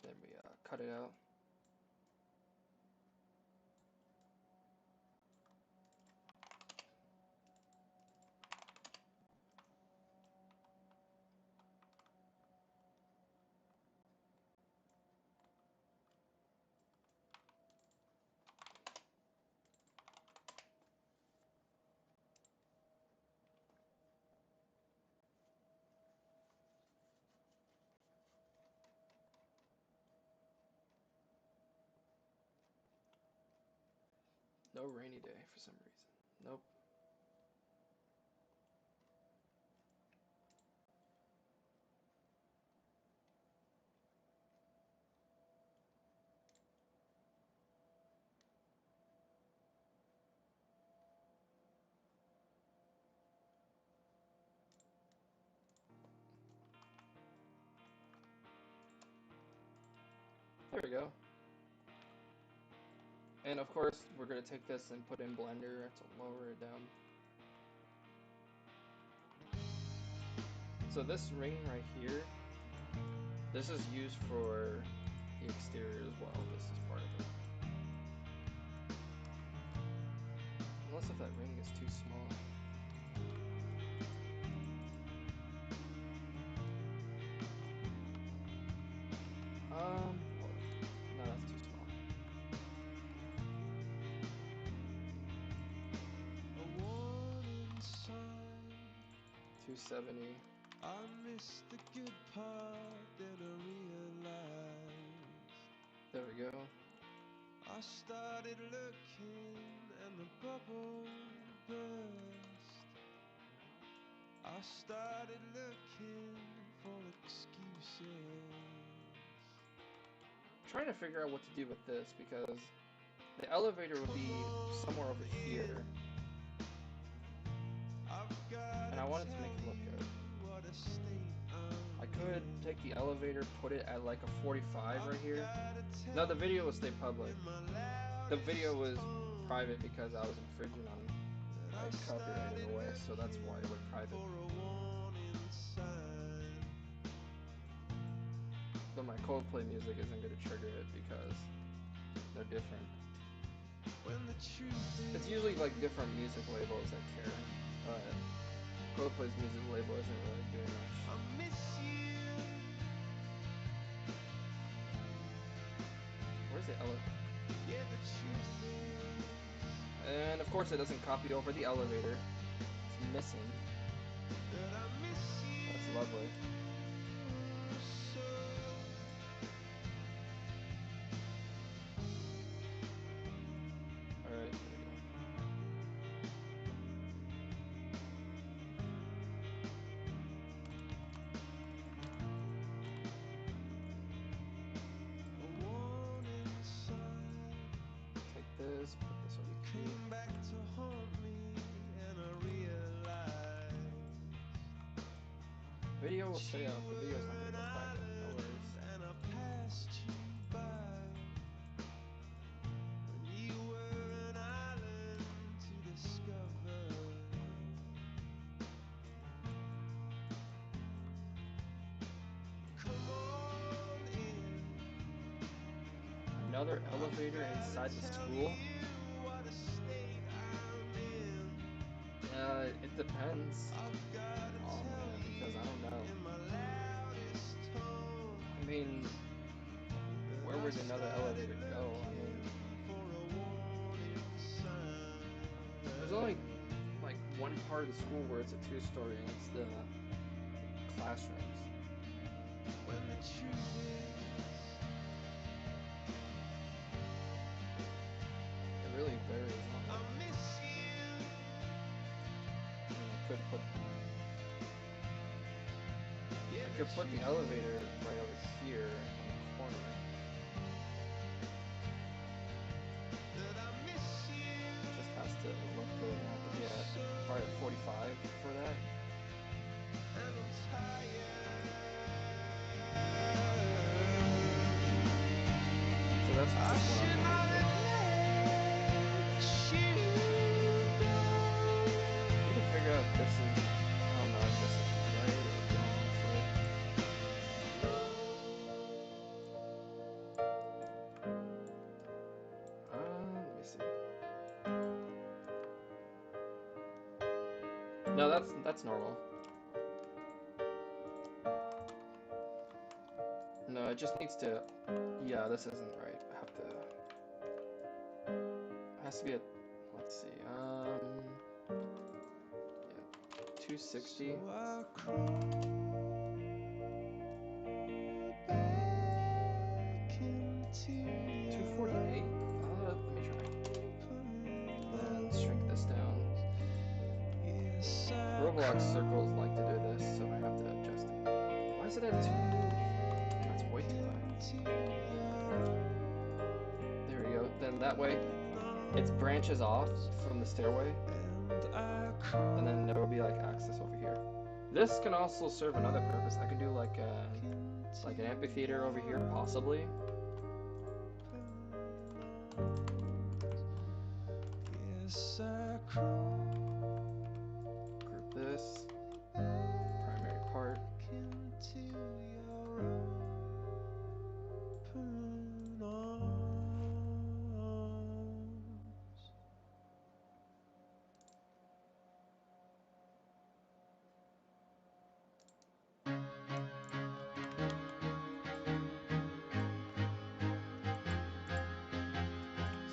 Then we cut it out. No rainy day for some reason. Nope. There we go. And of course, we're going to take this and put in Blender to lower it down. So this ring right here, this is used for the exterior as well. This is part of it. Unless if that ring is too small. No, that's too small. 270. I missed the good part that I realized. There we go. I started looking and the bubble burst. I started looking for excuses. I'm trying to figure out what to do with this because the elevator would be somewhere over here. And I want it to make it look good. I could take the elevator, put it at like a 45 right here. No, the video will stay public. The video was private because I was infringing on my copyright in a way, so that's why it went private. But my Coldplay music isn't going to trigger it because they're different. It's usually like different music labels that care, but Coldplay's music label isn't really doing much. Where's the elevator? And of course it doesn't copy over the elevator. It's missing. That's lovely. Alright, there we go. Take this, put this over here. Video will stay up. The video's not gonna go private. No worries. Another elevator inside the school? It depends. Oh man, because I don't know. I mean, where would another elevator go? I mean, there's only like one part of the school where it's a two-story, and it's the classrooms. It really varies on it. I mean, I could put the elevator right over here on the corner. 45 for that. So that's just what I'm going for. Need to figure out if this is, I don't know if this is right or wrong for it. Let me see. No, that's normal. No, it just needs to, yeah, this isn't right. I have to, it has to be a, let's see, yeah, 260. 248? Let me try. Then shrink this down. Roblox circles like to do this, so I have to adjust it. Why is it at 2? That's way too high. There we go. Then that way, it branches off from the stairway, and then there will be like access over here. This can also serve another purpose. I could do like an amphitheater over here, possibly. Group this primary part. See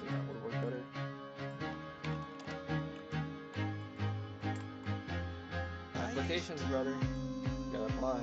if that would work better. Applications, brother. You gotta apply.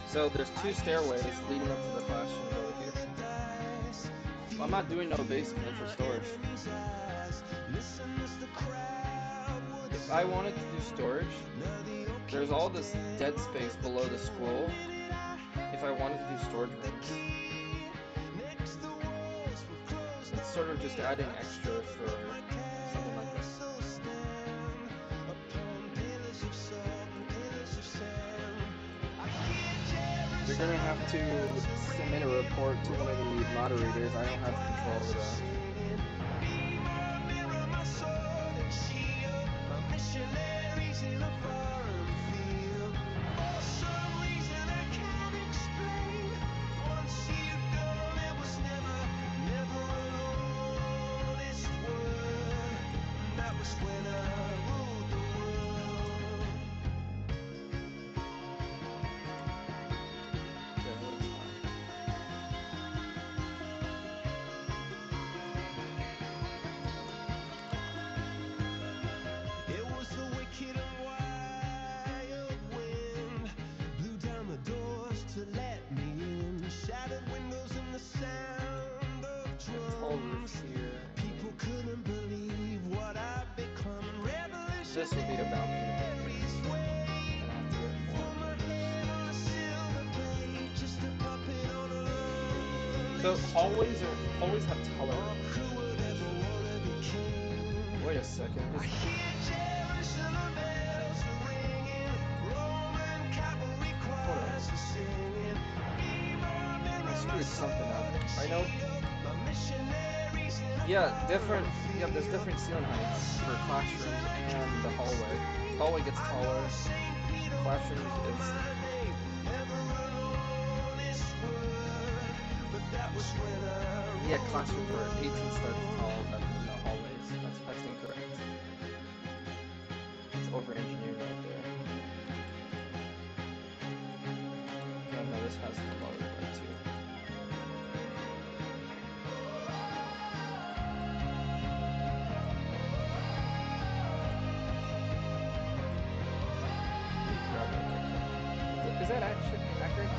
So there's 2 stairways leading up to the classrooms over here. I'm not doing no basement for storage. If I wanted to do storage, there's all this dead space below the school. If I wanted to do storage rooms, it's sort of just adding extra for something like this. You're gonna have to submit a report to one of the moderators. I don't have control over that. This would be a balcony. So hallways have taller. Wait a second. Hold on. I screwed something up. I know. Yeah, there's different ceiling heights for classrooms and the hallway. Hallway gets taller. Classrooms is. Yeah, classrooms are 18 steps tall than the hallways. That's incorrect. It's over-engineered right there. No, this has the lower part too. Is that actually accurate?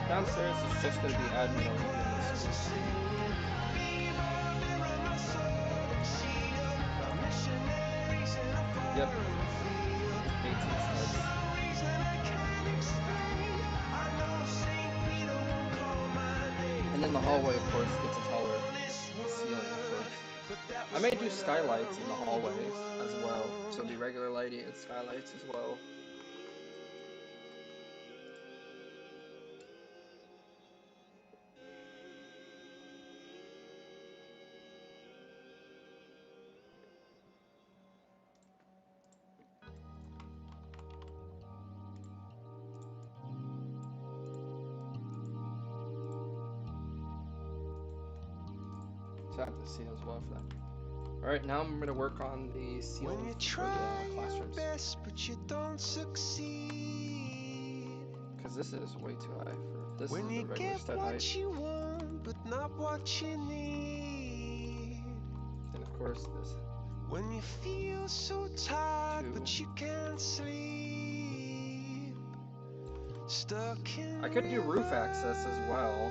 Downstairs is just going to be admin only during the school time. Yep. 18 starts. And then the hallway, of course, gets a taller ceiling, of course. I may do skylights in the hallways as well, so it'll be regular lighting and skylights as well. So I have to see as well for that. Alright, now I'm going to work on the ceiling for the classrooms. Best, but you don't succeed. Because this is way too high for this. When is you the regular get stud what height. you want, but not what you need. And of course this. When you feel so tired, 2. but you can't sleep. Stuck in I could do roof access as well.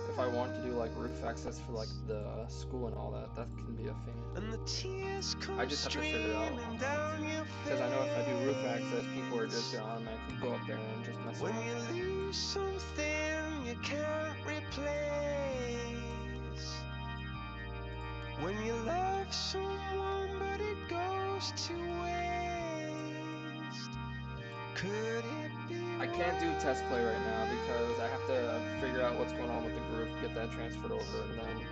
If I want to do like roof access for like the school and all that, that can be a thing. And the tears come I just have to figure it out. Because I know if I do roof access, people are just gonna automatically go up there and just mess when around. you lose something you can't replace. When you love someone but it goes to waste. Could it be? I can't do test play right now because I have to figure out what's going on with the group, get that transferred over, and then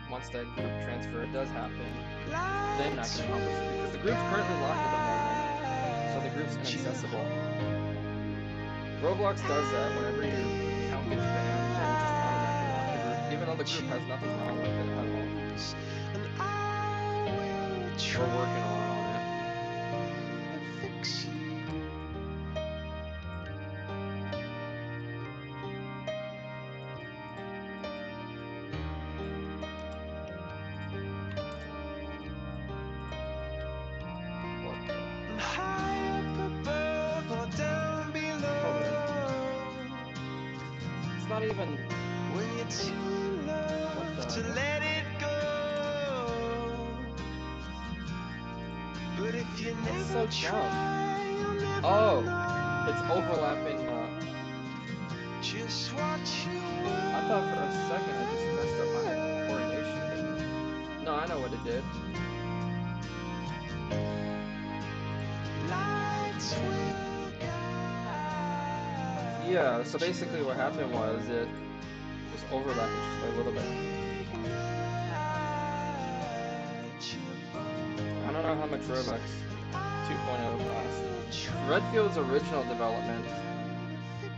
once that group transfer does happen, then I can accomplish it because the group's currently locked at the moment, so the group's inaccessible. Roblox does that whenever your account gets banned, they will just automatically lock the group, even though the group has nothing wrong with it at all. We're working on it. Not even when you're too low to let it go. But if you never try, you'll never know. It's overlapping. Just what you want. I thought for a second I just messed up my coordination. No, I know what it did. Lights will guide. Yeah, so basically what happened was it was overlapping just by a little bit. I don't know how much Roblox 2.0 cost. Redfield's original development,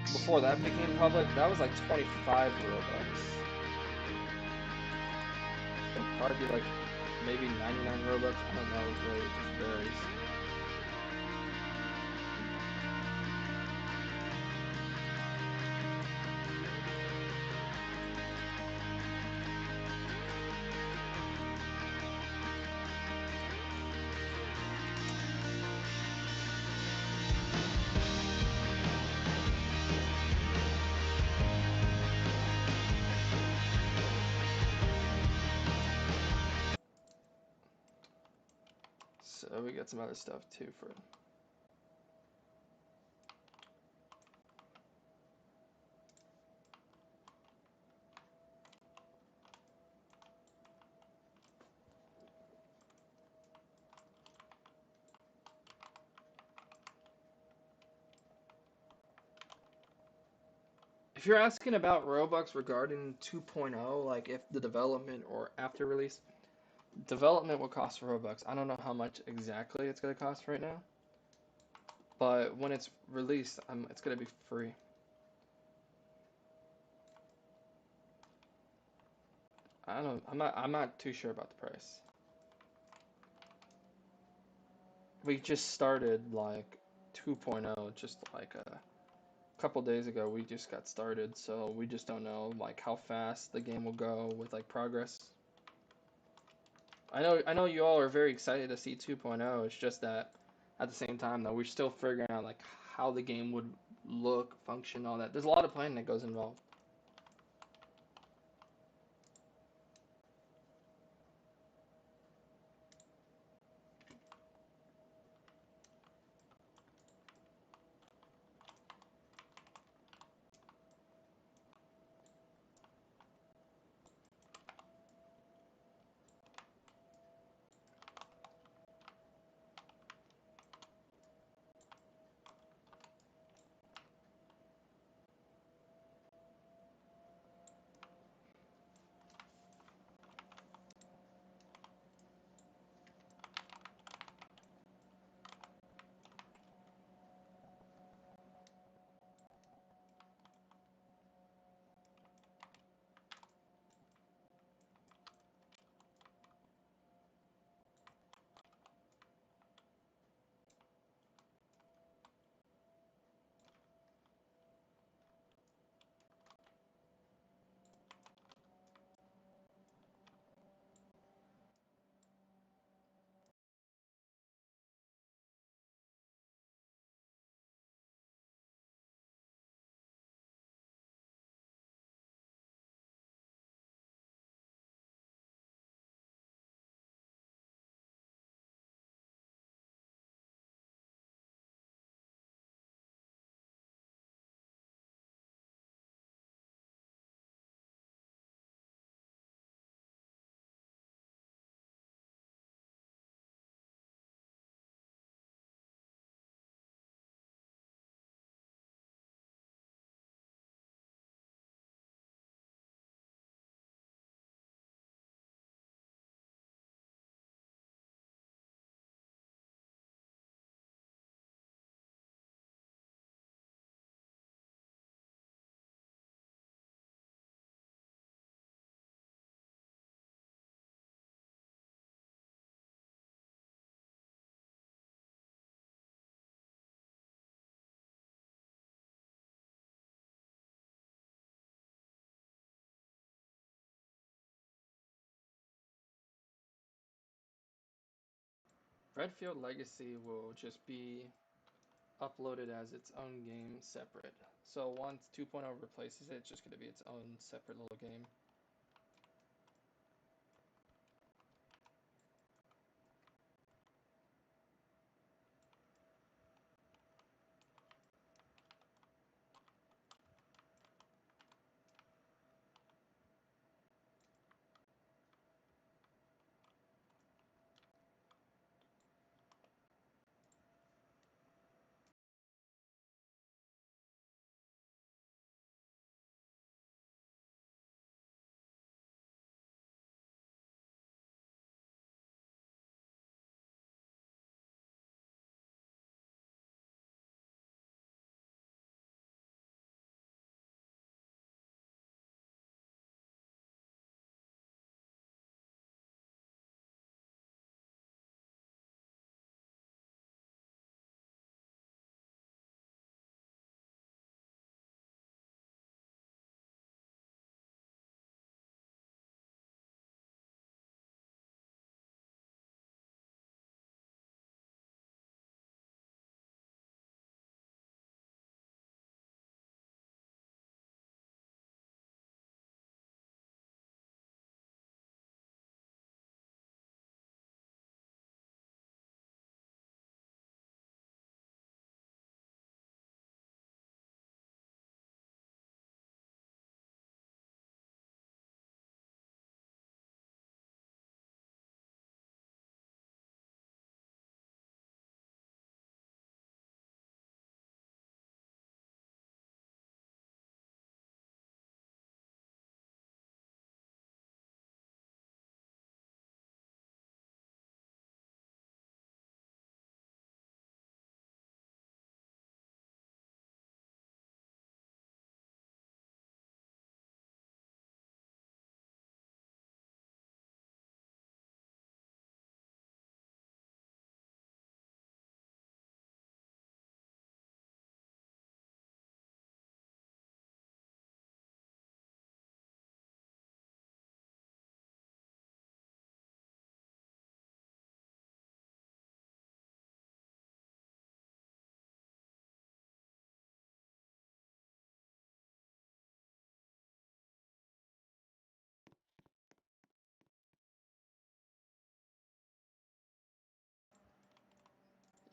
before that became public, that was like 25 Robux. It'd probably be like maybe 99 Robux. I don't know, it really just varies. So we got some other stuff too for. If you're asking about Roblox regarding 2.0, like if the development or after release, development will cost Robux. I don't know how much exactly it's going to cost right now, but when it's released, it's going to be free. I'm not too sure about the price. We just started like 2.0 just like a couple days ago. We just got started, so we just don't know like how fast the game will go with like progress. I know you all are very excited to see 2.0. It's just that at the same time though, we're still figuring out like how the game would look, function, all that. There's a lot of planning that goes involved. Redfield Legacy will just be uploaded as its own game separate. So once 2.0 replaces it, it's just going to be its own separate little game.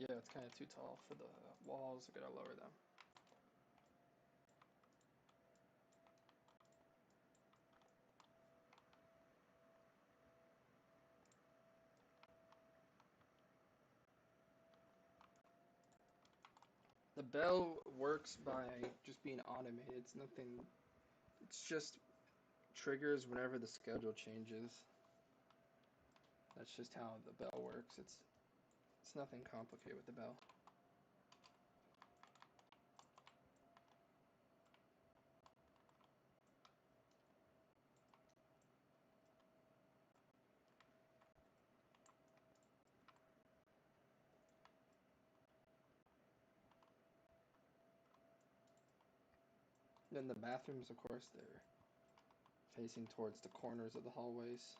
Yeah, it's kind of too tall for the walls. I gotta lower them. The bell works by just being automated. It's nothing. It's just triggers whenever the schedule changes. That's just how the bell works. It's nothing complicated with the bell. Then the bathrooms, of course, they're facing towards the corners of the hallways.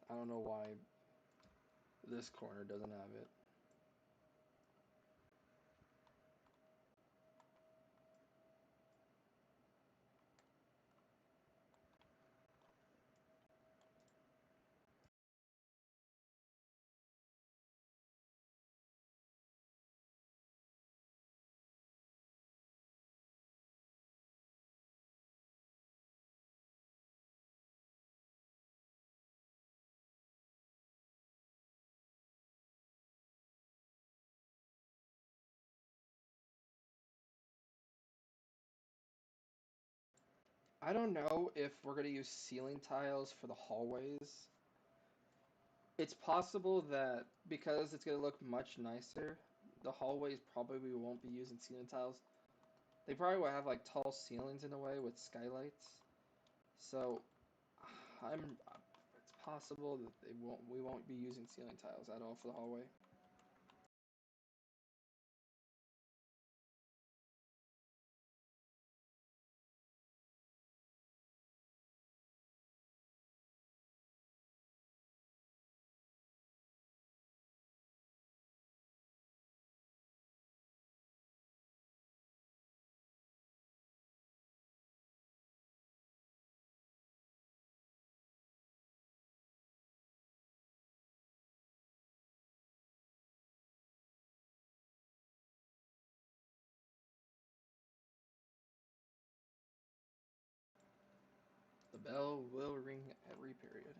I don't know why this corner doesn't have it. I don't know if we're gonna use ceiling tiles for the hallways. It's possible that because it's gonna look much nicer, the hallways probably won't be using ceiling tiles. They probably will have like tall ceilings in a way with skylights. So I'm it's possible that we won't be using ceiling tiles at all for the hallway. The bell will ring every period.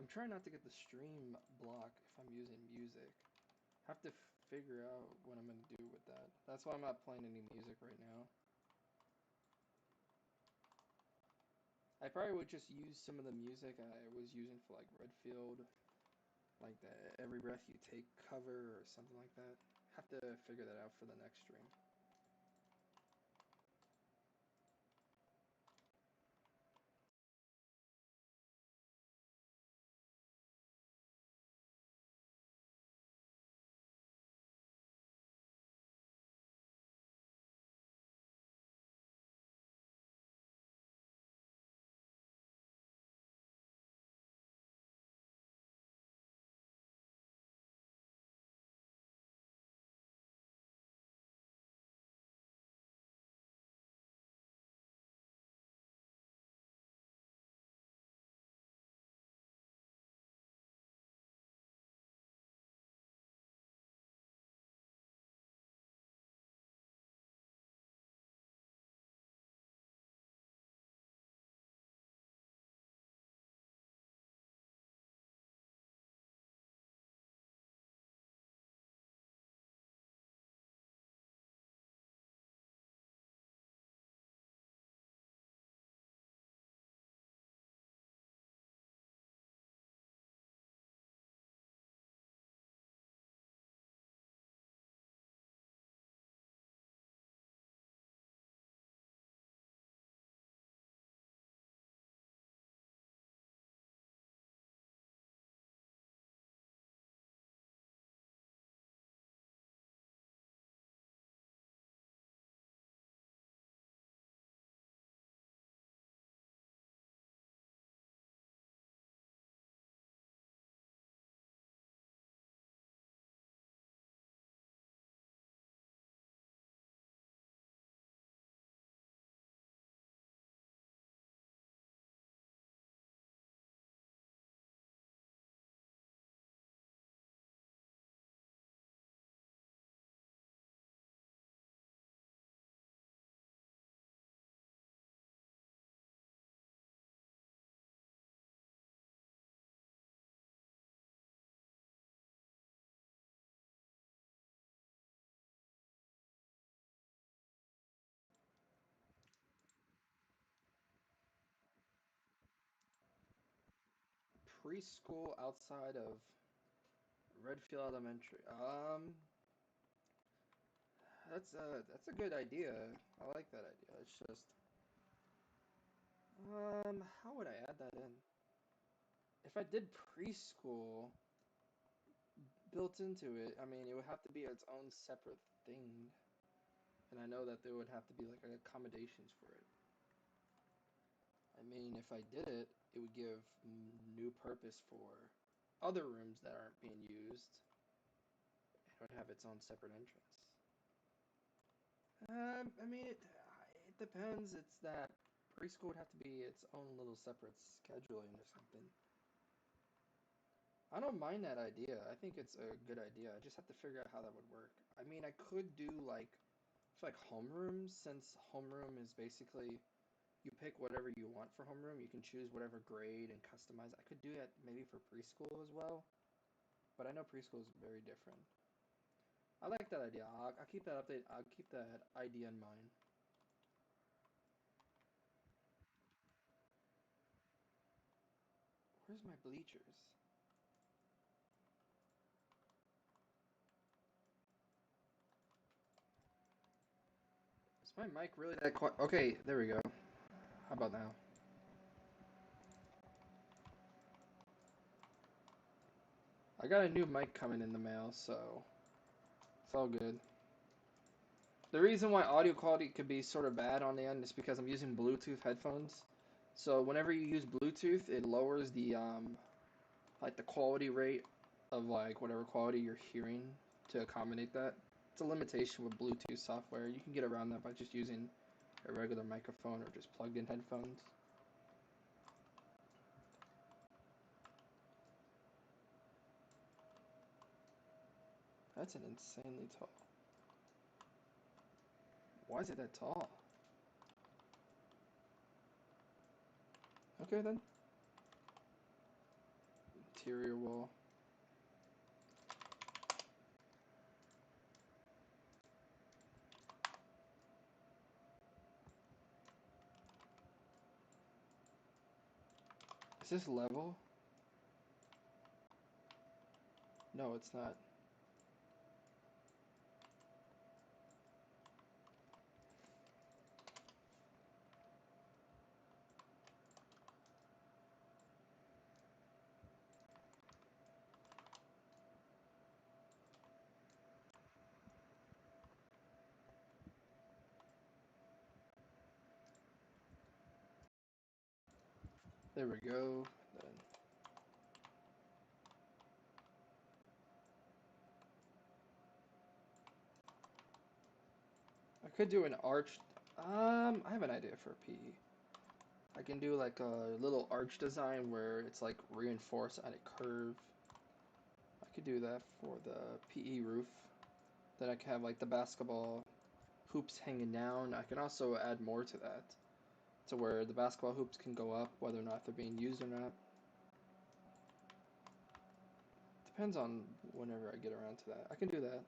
I'm trying not to get the stream block if I'm using music. Have to figure out what I'm gonna do with that. That's why I'm not playing any music right now. I probably would just use some of the music I was using for like Redfield, like the Every Breath You Take cover or something like that. Have to figure that out for the next stream. Preschool outside of Redfield Elementary. That's a good idea. I like that idea. It's just, how would I add that in? If I did preschool built into it, I mean, it would have to be its own separate thing, and I know that there would have to be like accommodations for it. I mean, if I did it, it would give new purpose for other rooms that aren't being used. It would have its own separate entrance. I mean, it depends. It's that preschool would have to be its own little separate scheduling or something. I don't mind that idea. I think it's a good idea. I just have to figure out how that would work. I mean, I could do like, for like homerooms, since homeroom is basically you pick whatever you want for homeroom. You can choose whatever grade and customize. I could do that maybe for preschool as well, but I know preschool is very different. I like that idea. I'll keep that update. I'll keep that idea in mind. Where's my bleachers? Is my mic really that quiet? Okay, there we go. How about now? I got a new mic coming in the mail, so it's all good. The reason why audio quality could be sort of bad on the end is because I'm using Bluetooth headphones. So whenever you use Bluetooth, it lowers the like the quality rate of like whatever quality you're hearing to accommodate that. It's a limitation with Bluetooth software. You can get around that by just using a regular microphone or just plugged in headphones. That's an insanely tall. Why is it that tall? Okay then. interior wall. Is this level? No, it's not. There we go. Then I could do an arch. I have an idea for PE. I can do like a little arch design where it's like reinforced at a curve. I could do that for the PE roof. Then I can have like the basketball hoops hanging down. I can also add more to that, to where the basketball hoops can go up, whether or not they're being used or not. Depends on whenever I get around to that. I can do that.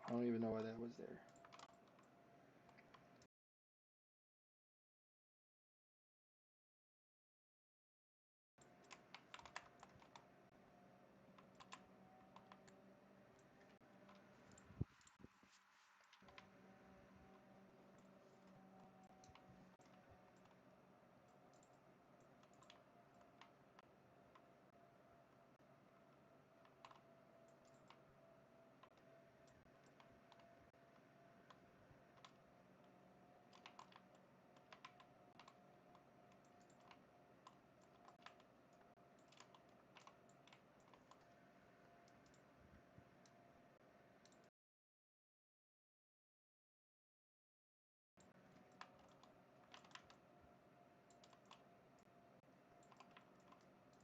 I don't even know why that was there.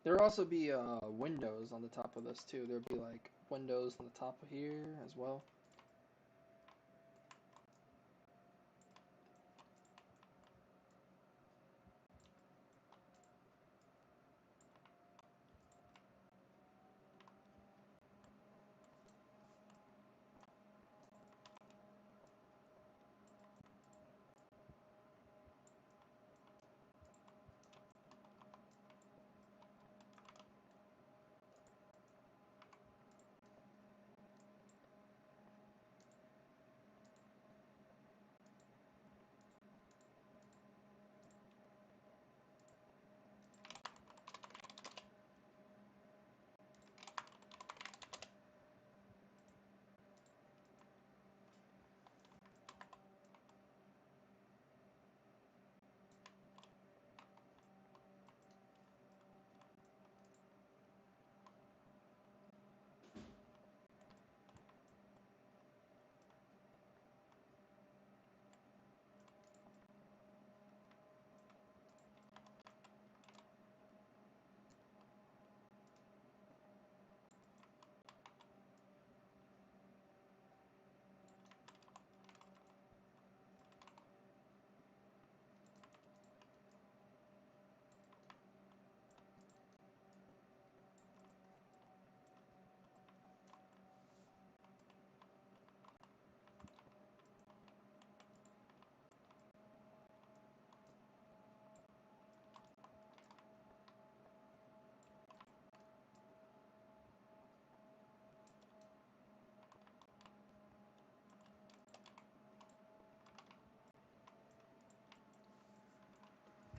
There will also be windows on the top of this too. There'll be like windows on the top of here as well.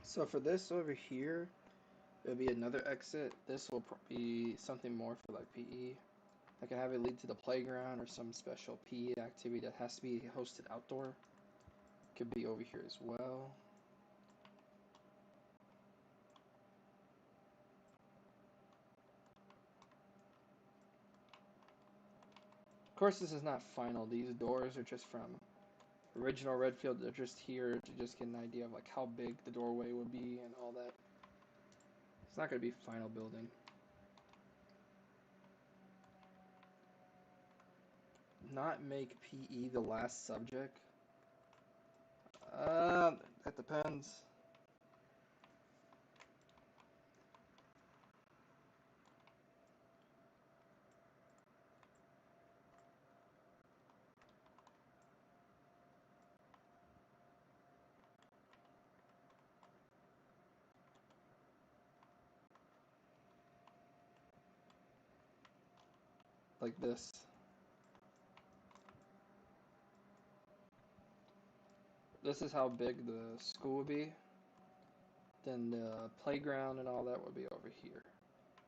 So for this over here, there'll be another exit. This will be something more for like PE. I can have it lead to the playground or some special PE activity that has to be hosted outdoor. Could be over here as well. Of course, this is not final. These doors are just from original Redfield, they're just here to just get an idea of like how big the doorway would be and all that. It's not gonna be final building. Not make PE the last subject. That depends. Like this. This is how big the school would be. Then the playground and all that would be over here.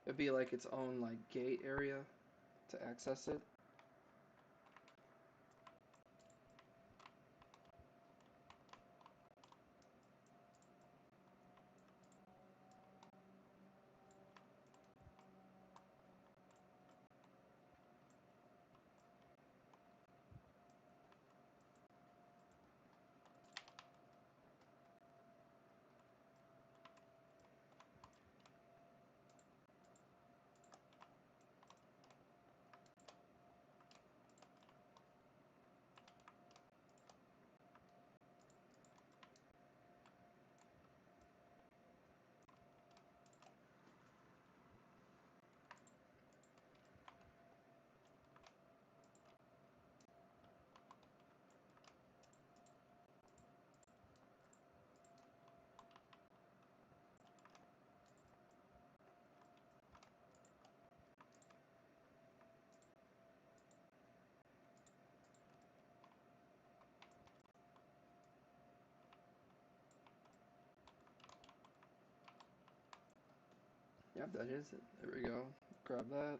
It'd be like its own like gate area to access it. Yep, that is it. There we go. Grab that.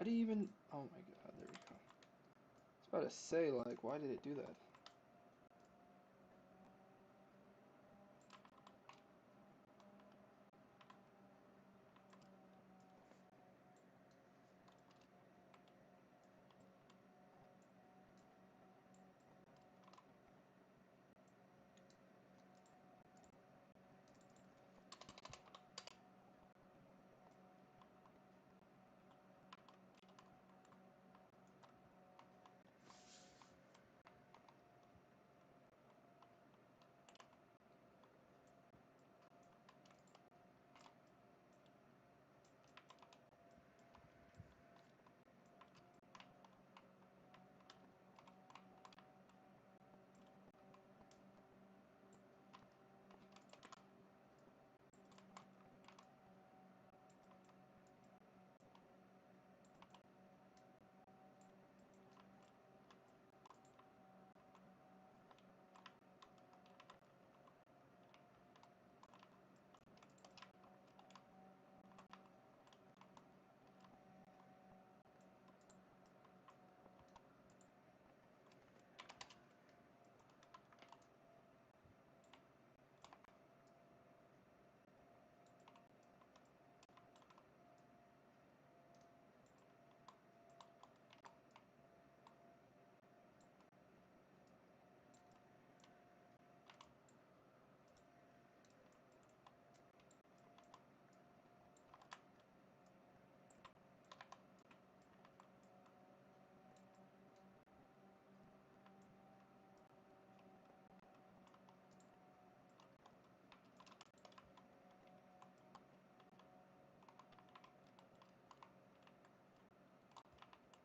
Why do you even... Oh my god, there we go. I was about to say, like, why did it do that?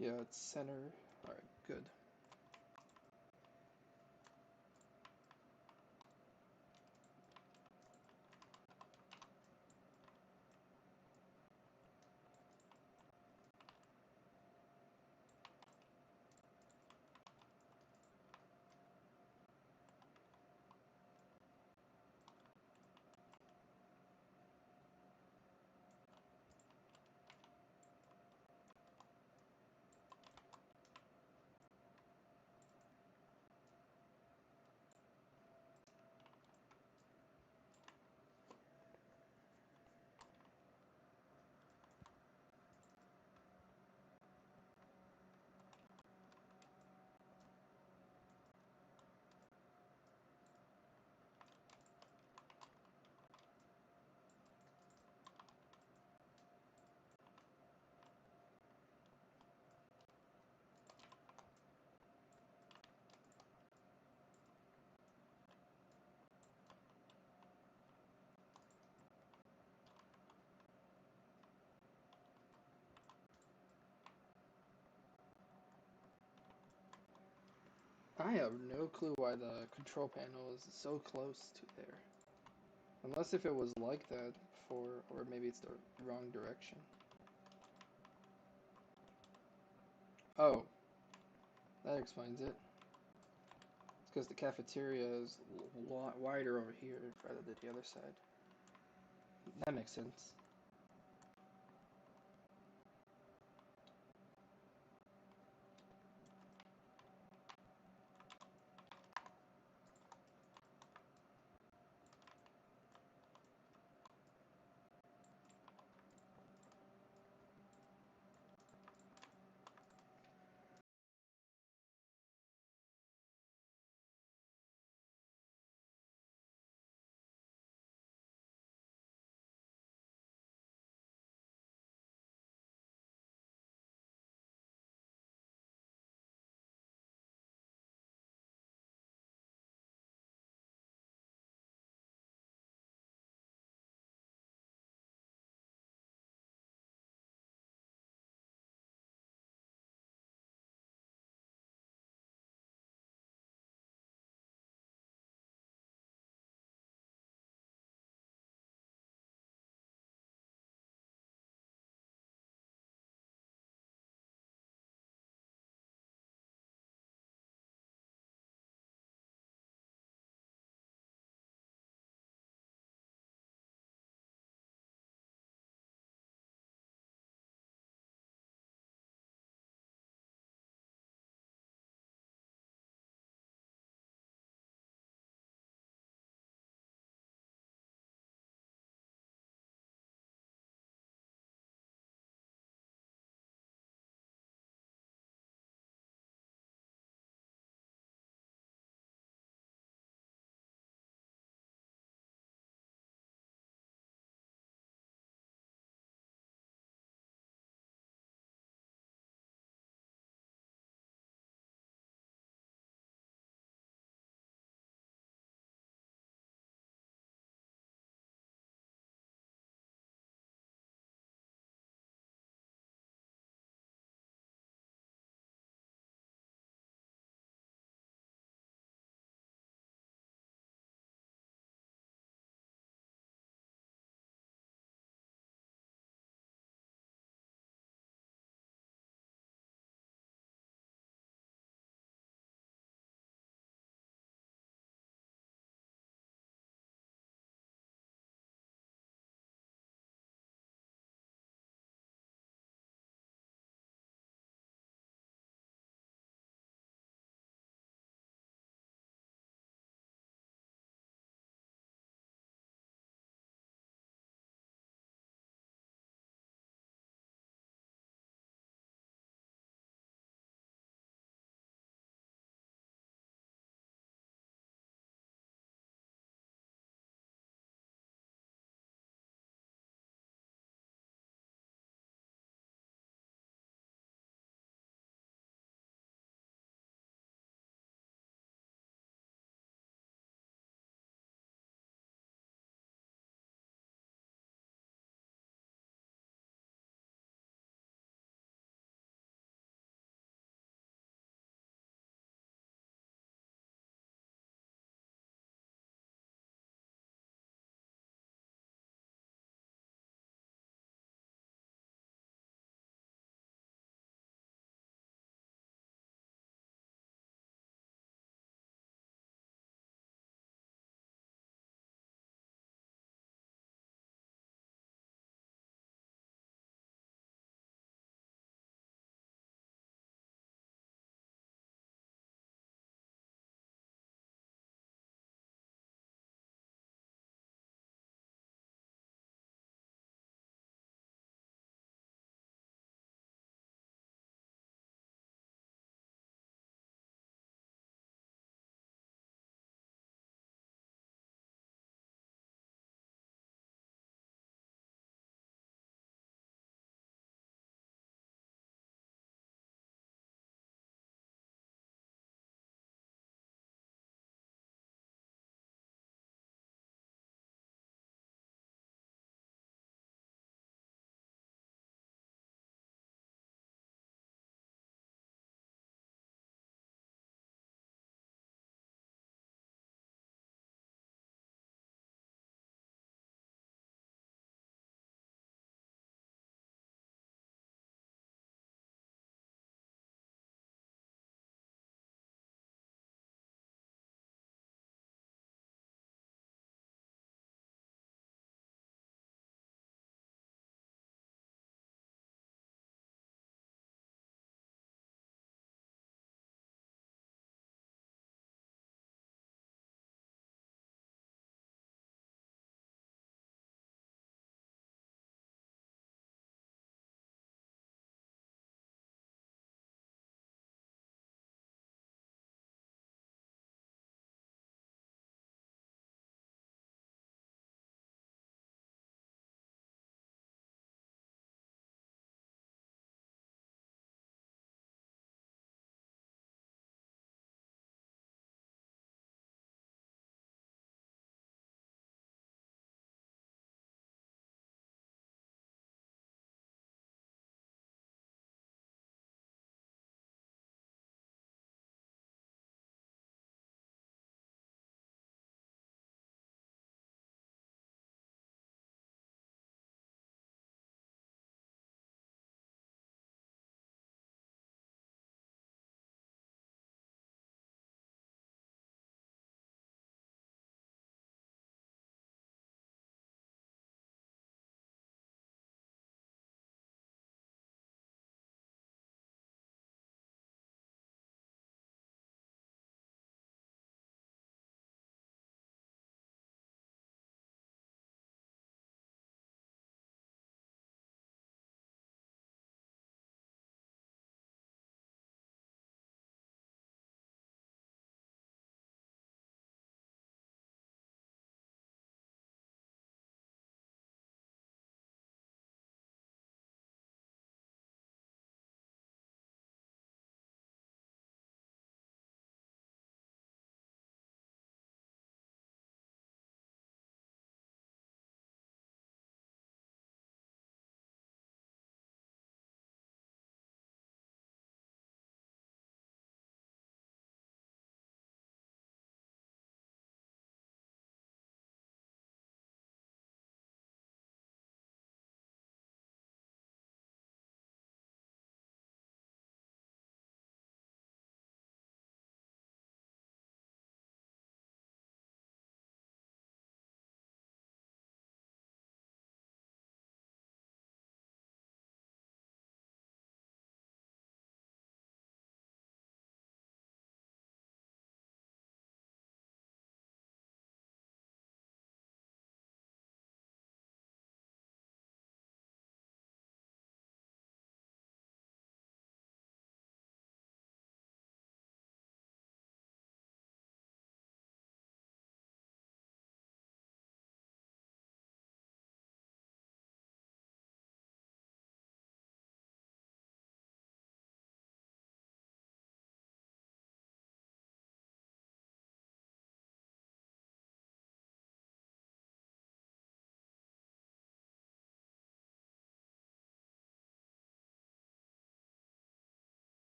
Yeah, it's center. Alright, good. I have no clue why the control panel is so close to there. Unless if it was like that before, or maybe it's the wrong direction. Oh, that explains it. It's because the cafeteria is a lot wider over here rather than the other side. That makes sense.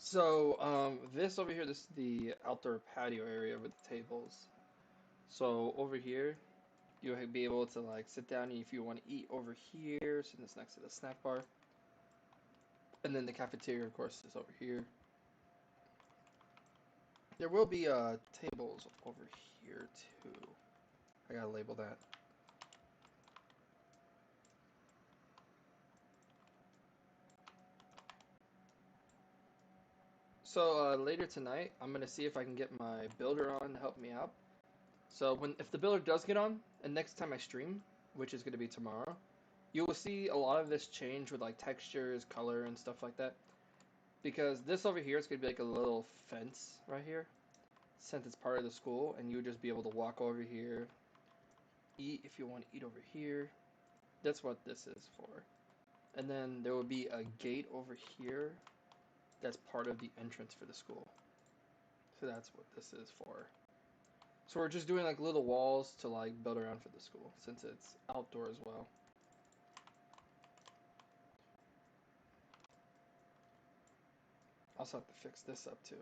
So, this over here, this is the outdoor patio area with the tables. So over here, you'll be able to like sit down and if you want to eat over here, sit this next to the snack bar. And then the cafeteria, of course, is over here. There will be tables over here too. I gotta label that. So later tonight, I'm gonna see if I can get my builder on to help me out. So if the builder does get on, and next time I stream, which is gonna be tomorrow, you will see a lot of this change with like textures, color, and stuff like that. Because this over here is gonna be like a little fence right here, since it's part of the school, and you would just be able to walk over here, eat if you want to eat over here. That's what this is for. And then there will be a gate over here that's part of the entrance for the school. So that's what this is for. So we're just doing like little walls to like build around for the school since it's outdoor as well. Also have to fix this up too.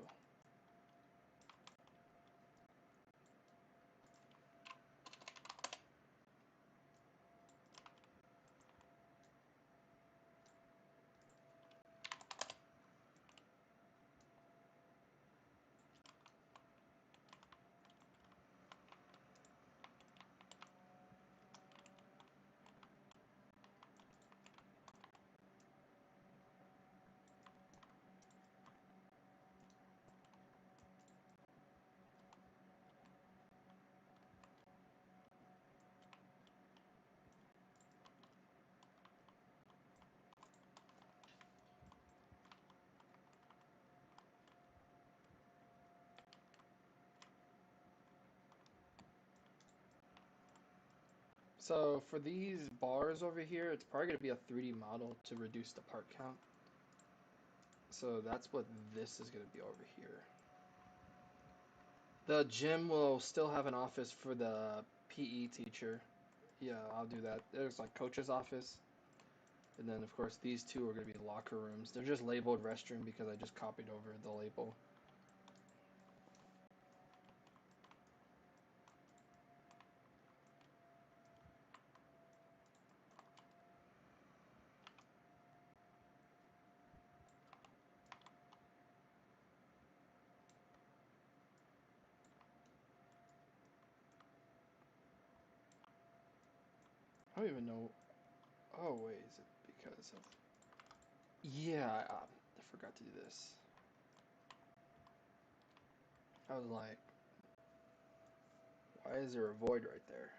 So for these bars over here, it's probably going to be a 3D model to reduce the part count. So that's what this is going to be over here. The gym will still have an office for the PE teacher. Yeah, I'll do that. There's like coach's office. And then of course these two are going to be locker rooms. They're just labeled restroom because I just copied over the label. I don't even know. Oh wait, is it because of? Yeah, I forgot to do this. I was like, why is there a void right there?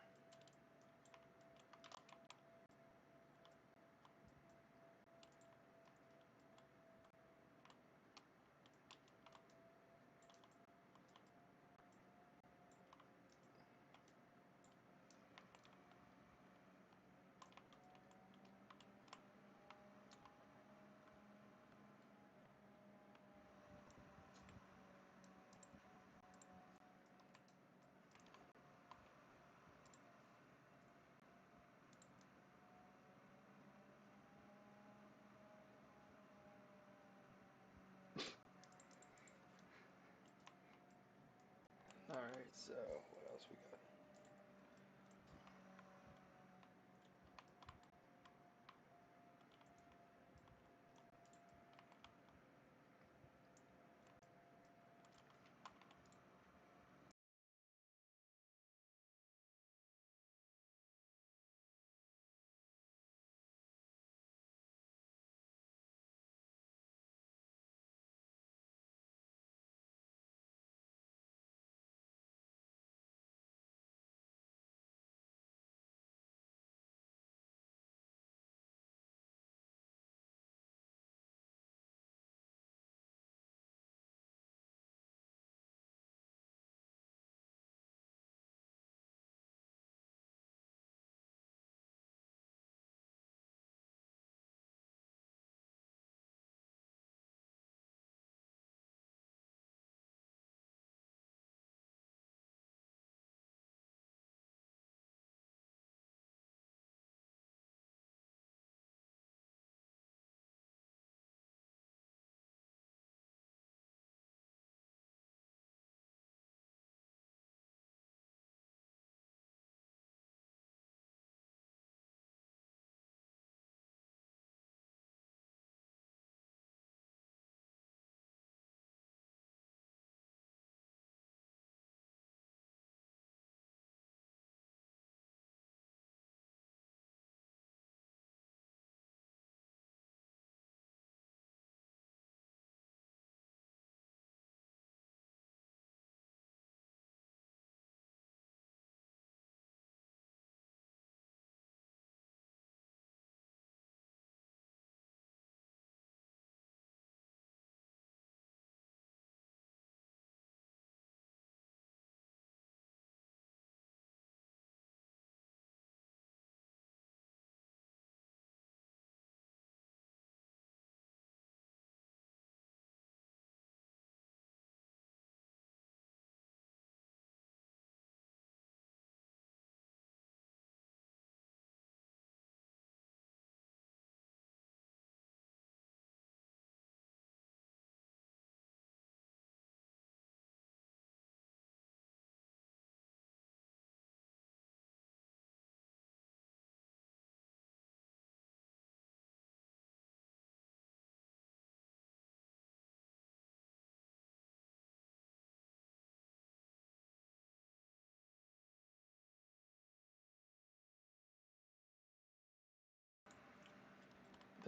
All right, so what else we got?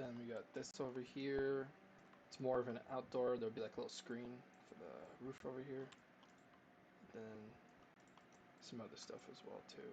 Then we got this over here. It's more of an outdoor. There'll be like a little screen for the roof over here. Then some other stuff as well too.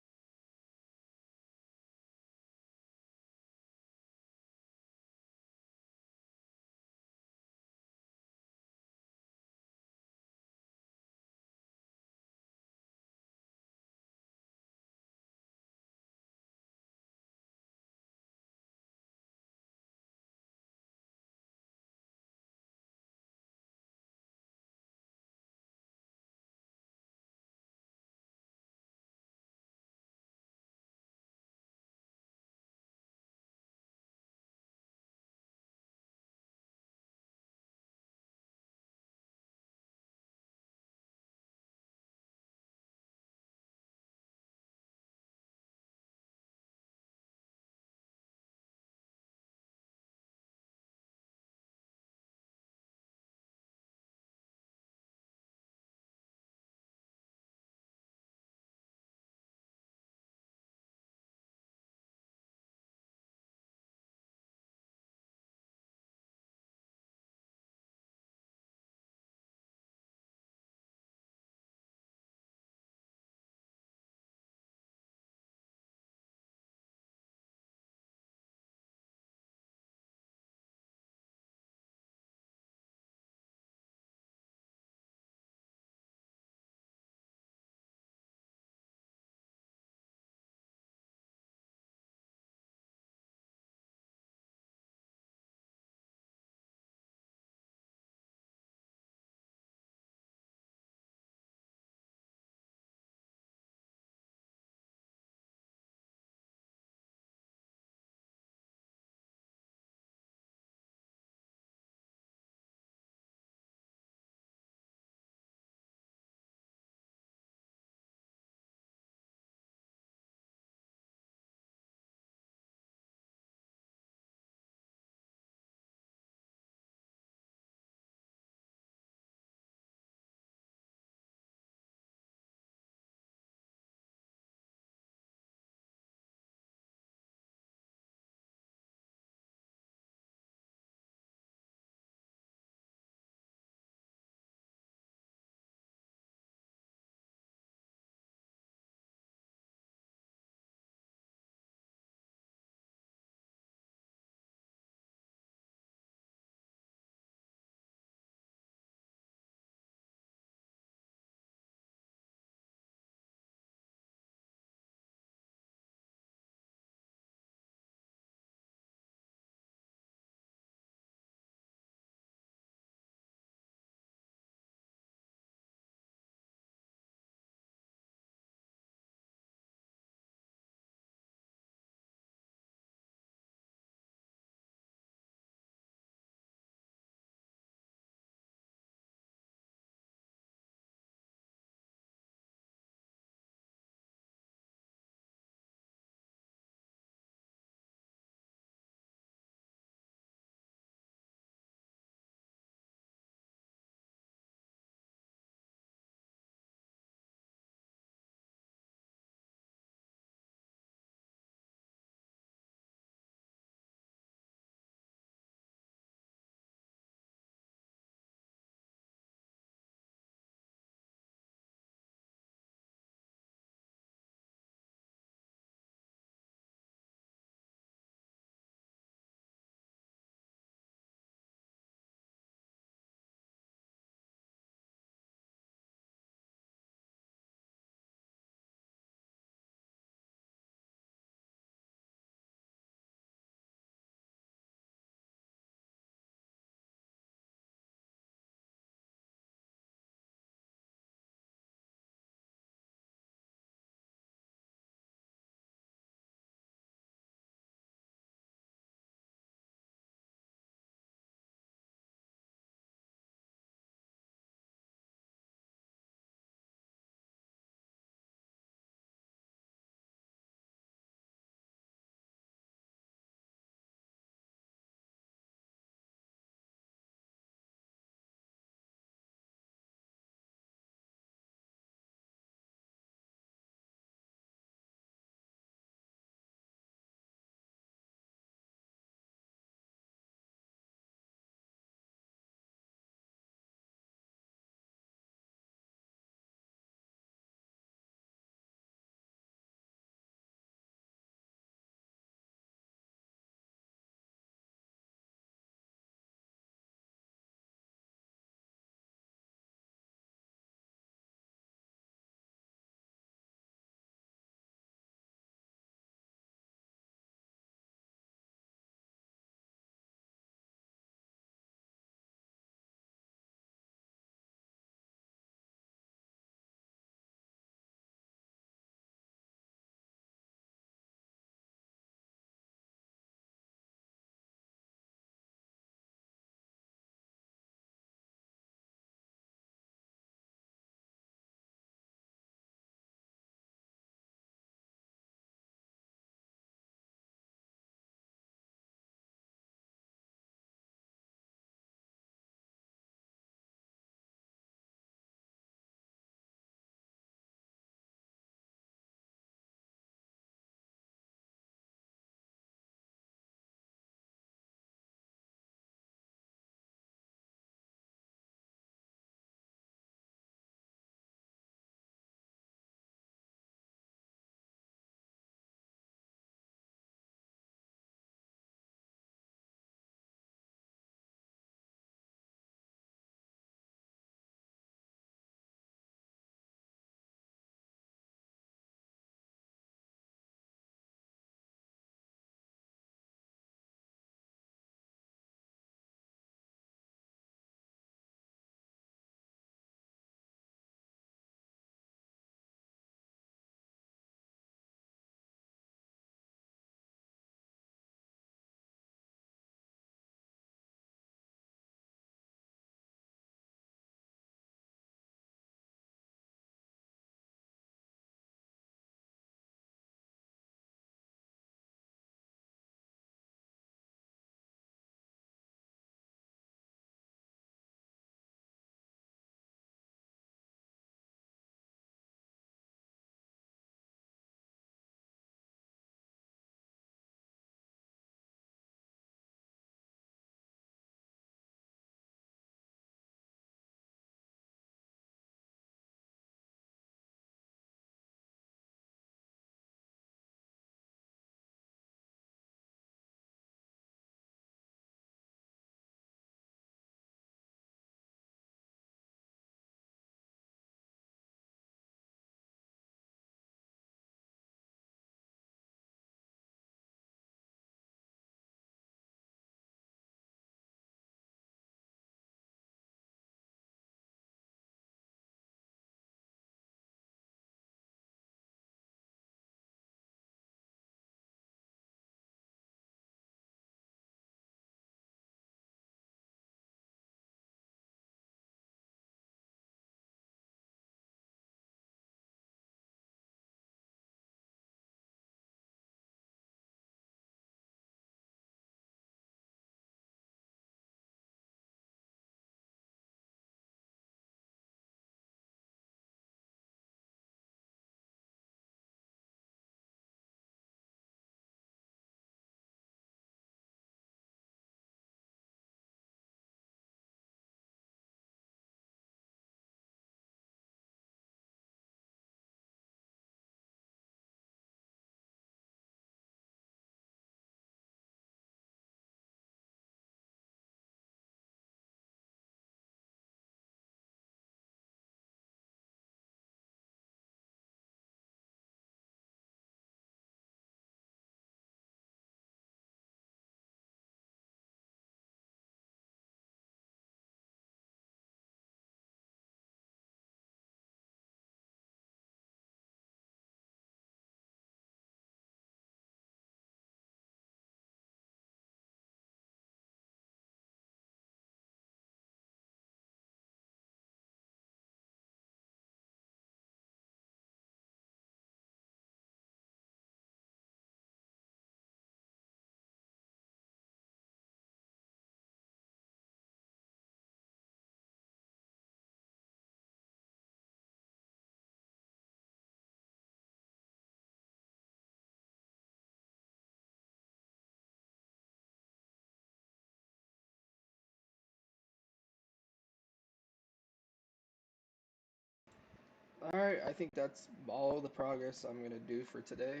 Alright, I think that's all the progress I'm gonna do for today.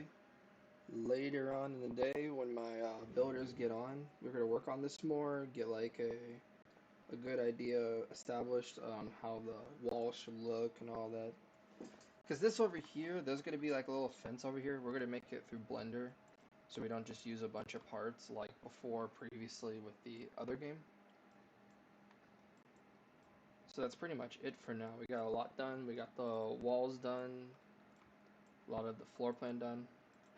Later on in the day, when my builders get on, we're gonna work on this more, get like a good idea established on how the wall should look and all that. Because this over here, there's gonna be like a little fence over here. We're gonna make it through Blender, so we don't just use a bunch of parts like before previously with the other game. So that's pretty much it for now. We got a lot done. We got the walls done, a lot of the floor plan done.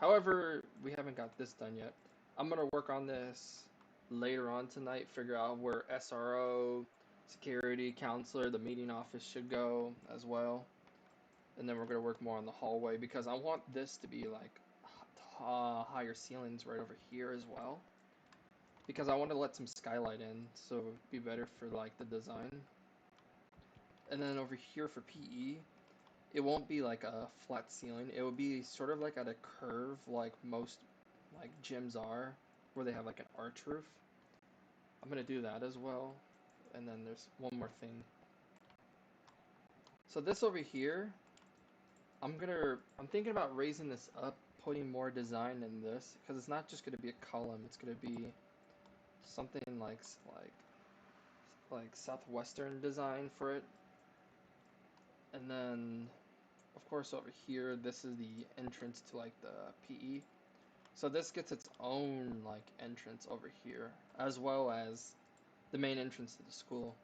However, we haven't got this done yet. I'm gonna work on this later on tonight, figure out where SRO, security, counselor, the meeting office should go as well. And then we're gonna work more on the hallway because I want this to be like higher ceilings right over here as well. Because I want to let some skylight in, so it would be better for like the design. And then over here for PE, it won't be like a flat ceiling. It will be sort of like at a curve, like most like gyms are, where they have like an arch roof. I'm gonna do that as well. And then there's one more thing. So this over here, I'm thinking about raising this up, putting more design in this, because it's not just gonna be a column. It's gonna be something like southwestern design for it. And then of course over here, this is the entrance to like the PE. So this gets its own like entrance over here, as well as the main entrance to the school.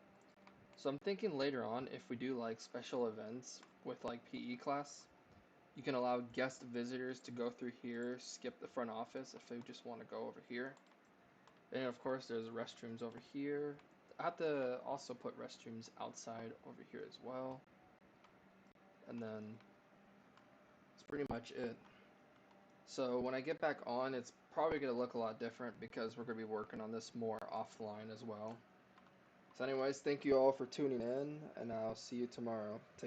So I'm thinking later on, if we do like special events with like PE class, you can allow guest visitors to go through here, skip the front office if they just want to go over here. And of course there's restrooms over here. I have to also put restrooms outside over here as well. And then that's pretty much it. So when I get back on, it's probably going to look a lot different because we're going to be working on this more offline as well. So anyways, thank you all for tuning in, and I'll see you tomorrow. Take